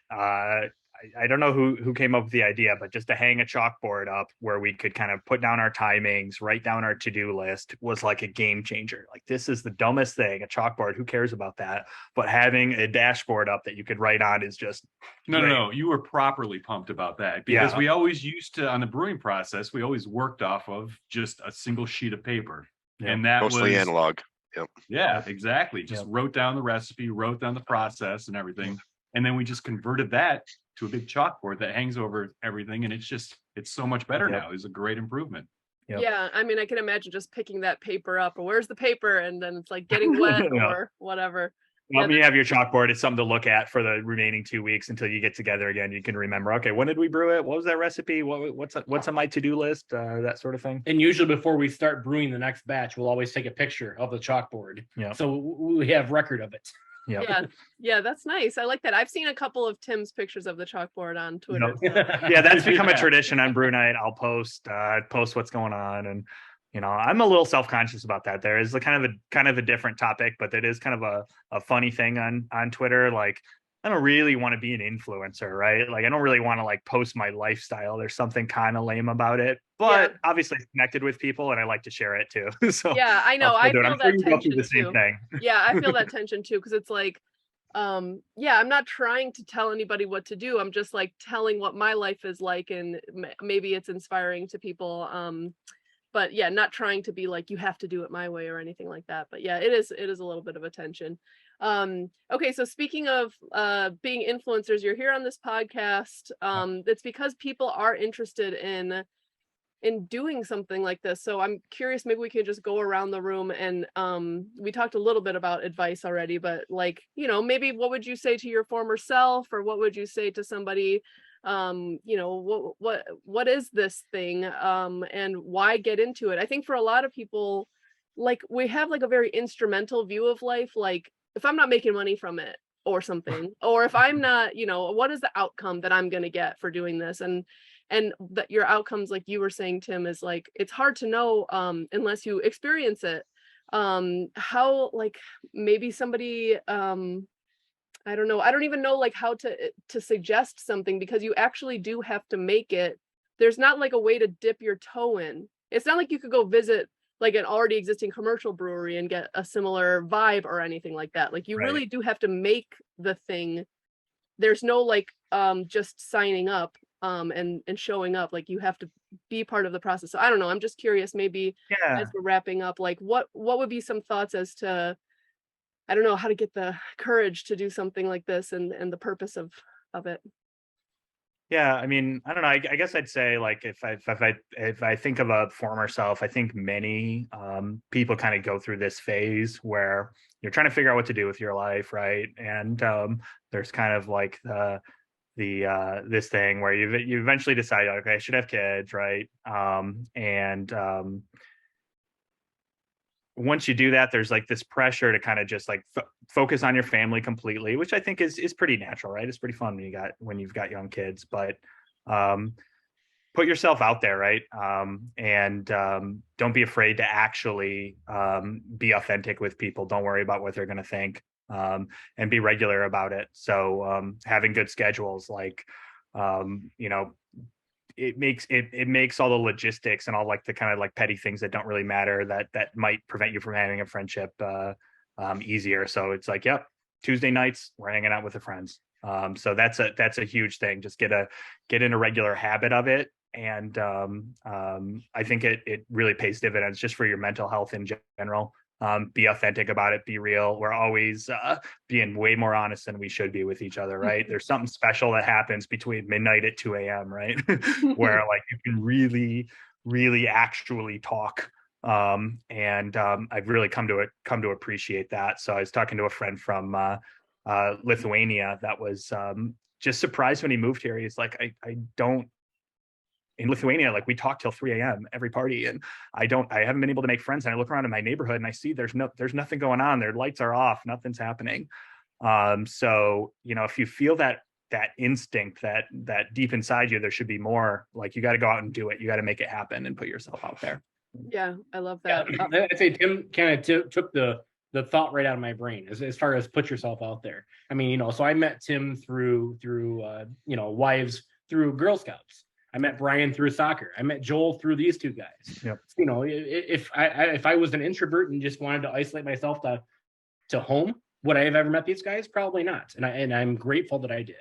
I don't know who came up with the idea, but just to hang a chalkboard up where we could kind of put down our timings, write down our to-do list was like a game changer. Like, this is the dumbest thing, a chalkboard, who cares about that? But having a dashboard up that you could write on is just No, you were properly pumped about that, because we always used to, on the brewing process, we always worked off of just a single sheet of paper. Yeah. And that Mostly was analog. Yep. Yeah, exactly. Just wrote down the recipe, wrote down the process and everything. And then we just converted that to a big chalkboard that hangs over everything. And it's so much better now. It's a great improvement. Yep. Yeah, I mean, I can imagine just picking that paper up, or where's the paper? And then it's like getting wet or whatever. Well, you have your chalkboard. It's something to look at for the remaining 2 weeks until you get together again. You can remember, okay, when did we brew it? What was that recipe? What's on my to-do list? That sort of thing. And usually before we start brewing the next batch, we'll always take a picture of the chalkboard. Yeah. So we have record of it. Yep. Yeah, that's nice. I like that. I've seen a couple of Tim's pictures of the chalkboard on Twitter. Yep. Yeah, that's become a tradition on Brew Night. I'll post what's going on, and I'm a little self-conscious about that. There is a kind of a different topic, but it is kind of a funny thing on Twitter. Like, I don't really want to be an influencer, right? Like, I don't really want to like post my lifestyle. There's something kind of lame about it, but obviously connected with people, and I like to share it too. So yeah, I know. I feel that tension the same too. Thing. Yeah, I feel that tension too, because it's like, I'm not trying to tell anybody what to do. I'm just like telling what my life is like, and maybe it's inspiring to people. But yeah, not trying to be like, you have to do it my way or anything like that. But yeah, it is a little bit of a tension. Okay, so speaking of being influencers, you're here on this podcast. It's because people are interested in doing something like this. So I'm curious, maybe we can just go around the room, and we talked a little bit about advice already, but like, maybe what would you say to your former self, or what would you say to somebody, what is this thing, and why get into it? I think for a lot of people, like, we have like a very instrumental view of life. Like, if I'm not making money from it or something, or if I'm not, what is the outcome that I'm going to get for doing this? And that your outcomes, like you were saying, Tim, is like, it's hard to know unless you experience it. How, like, maybe somebody, I don't know. I don't even know like how to suggest something, because you actually do have to make it. There's not like a way to dip your toe in. It's not like you could go visit like an already existing commercial brewery and get a similar vibe or anything like that. Like, you really do have to make the thing. There's no like just signing up. and showing up. Like you have to be part of the process. So I don't know, I'm just curious, maybe Yeah. as we're wrapping up, like what would be some thoughts as to, I don't know, how to get the courage to do something like this, and the purpose of it. Yeah, I mean, I don't know. I guess I'd say, like, if I think of a former self, I think many people kind of go through this phase where you're trying to figure out what to do with your life, right? And there's kind of like the this thing where you eventually decide, okay, I should have kids, right? And once you do that, there's like this pressure to kind of just like focus on your family completely, which I think is pretty natural, right? It's pretty fun when you've got young kids, but put yourself out there, right? And don't be afraid to actually be authentic with people. Don't worry about what they're going to think, and be regular about it. So having good schedules, like you know, it makes all the logistics and all like the kind of like petty things that don't really matter that might prevent you from having a friendship easier. So it's like, yep, Tuesday nights we're hanging out with the friends. So that's a huge thing. Just get in a regular habit of it. And I think it really pays dividends just for your mental health in general. Be authentic about it, be real. We're always being way more honest than we should be with each other, right? There's something special that happens between midnight at 2 a.m., right? Where like you can really, really actually talk. And I've really come to appreciate that. So I was talking to a friend from Lithuania that was just surprised when he moved here. He's like, I don't, in Lithuania, like we talk till 3 a.m. every party, and I haven't been able to make friends. And I look around in my neighborhood and I see there's nothing going on. Their lights are off, nothing's happening. So if you feel that instinct that deep inside you, there should be more. Like you got to go out and do it. You got to make it happen and put yourself out there. Yeah, I love that. Yeah, I'd say Tim kind of took the thought right out of my brain as far as put yourself out there. I mean, so I met Tim through wives through Girl Scouts. I met Brian through soccer. I met Joel through these two guys. Yep. If I was an introvert and just wanted to isolate myself to home, would I have ever met these guys? Probably not. And I'm grateful that I did.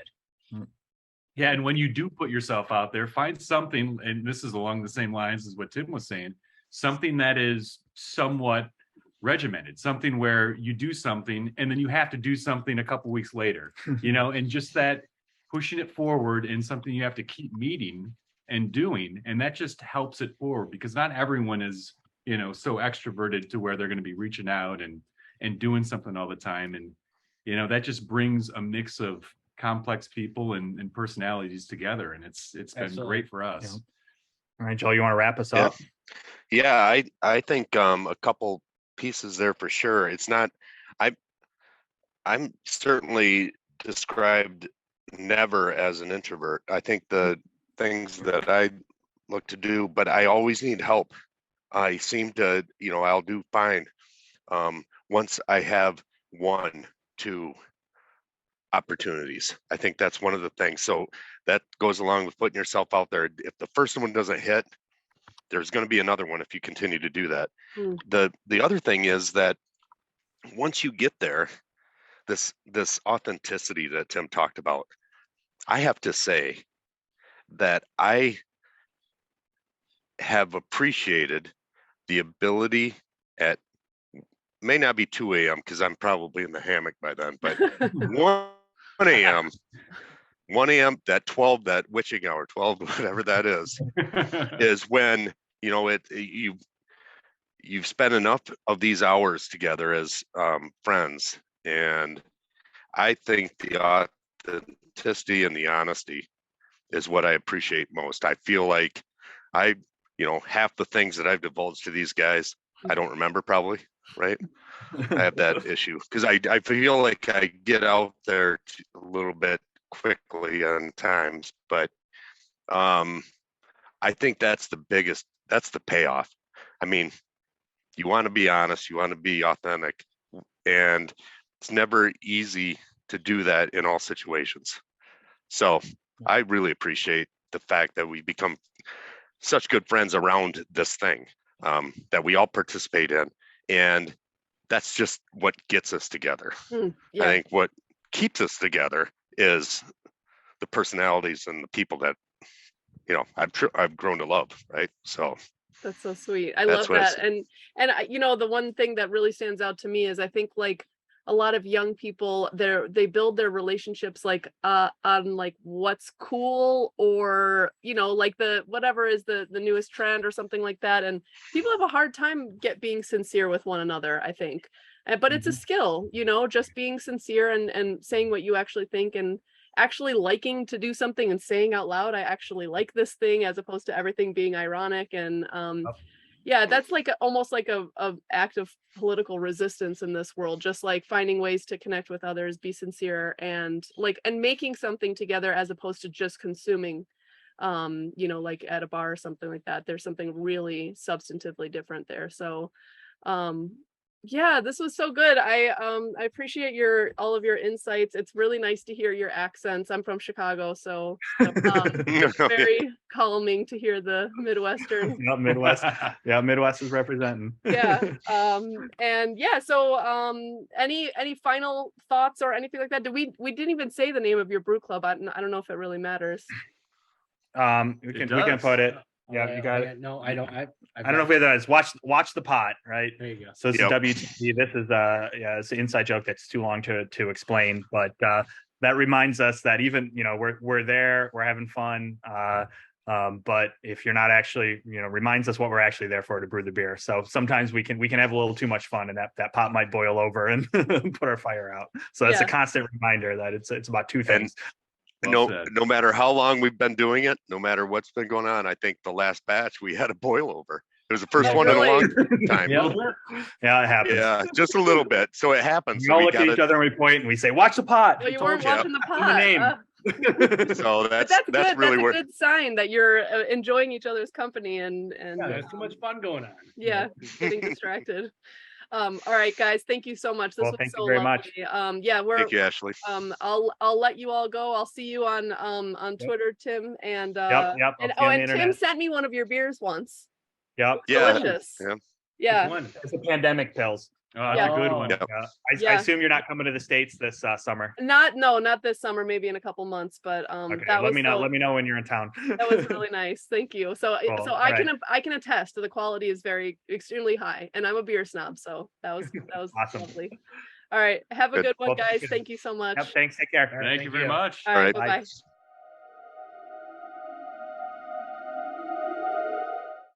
Yeah, and when you do put yourself out there, find something, and this is along the same lines as what Tim was saying, something that is somewhat regimented, something where you do something and then you have to do something a couple weeks later, and just that pushing it forward and something you have to keep meeting and doing. And that just helps it forward, because not everyone is, so extroverted to where they're going to be reaching out and doing something all the time. And, that just brings a mix of complex people and personalities together. And it's been great for us. Yeah. All right, Joel, you want to wrap us up? Yeah, I think a couple pieces there for sure. It's not, I'm certainly described never as an introvert. I think the things that I look to do, but I always need help. I seem to, I'll do fine once I have 1-2 opportunities. I think that's one of the things. So that goes along with putting yourself out there. If the first one doesn't hit, there's going to be another one if you continue to do that. The other thing is that once you get there, this authenticity that Tim talked about, I have to say that I have appreciated the ability at, may not be 2 a.m. because I'm probably in the hammock by then, but 1 a.m., that 12, that witching hour, 12, whatever that is when, you've spent enough of these hours together as friends. And I think the authenticity and the honesty is what I appreciate most. I feel like half the things that I've divulged to these guys, I don't remember probably, right? I have that issue because I feel like I get out there a little bit quickly on times, but I think that's the payoff. I mean, you want to be honest, you want to be authentic, and it's never easy to do that in all situations. So I really appreciate the fact that we become such good friends around this thing that we all participate in. And that's just what gets us together. I think what keeps us together is the personalities and the people that I've grown to love, right? So That's so sweet. I That's love what I that. And the one thing that really stands out to me is I think like a lot of young people they build their relationships like on like what's cool, or like the whatever is the newest trend or something like that, and people have a hard time being sincere with one another, I think. But it's a skill, just being sincere and saying what you actually think, and actually liking to do something and saying out loud, I actually like this thing, as opposed to everything being ironic. And yeah, that's like almost like a act of political resistance in this world, just like finding ways to connect with others, be sincere, and making something together, as opposed to just consuming, like at a bar or something like that. There's something really substantively different there. So yeah, this was so good. I appreciate all of your insights. It's really nice to hear your accents. I'm from Chicago, so it's very calming to hear the Midwestern. Yep, Midwest. Yeah, Midwest is representing. Yeah. And yeah, so any final thoughts or anything like that? We didn't even say the name of your brew club. I don't know if it really matters. We can put it. Yeah, you got it. No, I don't. I don't know if it's watch the pot, right? There you go. So this is WTP. This is it's an inside joke that's too long to explain, but that reminds us that even we're there, we're having fun, but if you're not actually reminds us what we're actually there for, to brew the beer. So sometimes we can have a little too much fun, and that pot might boil over and put our fire out. So it's a constant reminder that it's about two things. No matter how long we've been doing it, no matter what's been going on, I think the last batch we had a boil over. It was the first one in a long time. Yeah, it happens. Yeah, just a little bit. So it happens. We all look at each other and we point and we say, "Watch the pot." Well, you weren't watching the pot. So that's good. really that's a good sign that you're enjoing each other's company and there's too much fun going on. Yeah, getting distracted. All right, guys, thank you so much. This was so very lovely. Thank you, Ashley. I'll let you all go. I'll see you on Twitter, Tim, and Tim sent me one of your beers once. Yep. Delicious. Yeah. It's a pandemic pills. Oh, that's a good one. I assume you're not coming to the States this summer. Not this summer, maybe in a couple months, but let me know when you're in town. That was really nice. Thank you. So cool. I can attest the quality is extremely high, and I'm a beer snob, so that was awesome. Lovely. All right, have a good one, guys. Thank you so much. Yep, thanks. Take care. Thank you very much. All right, bye.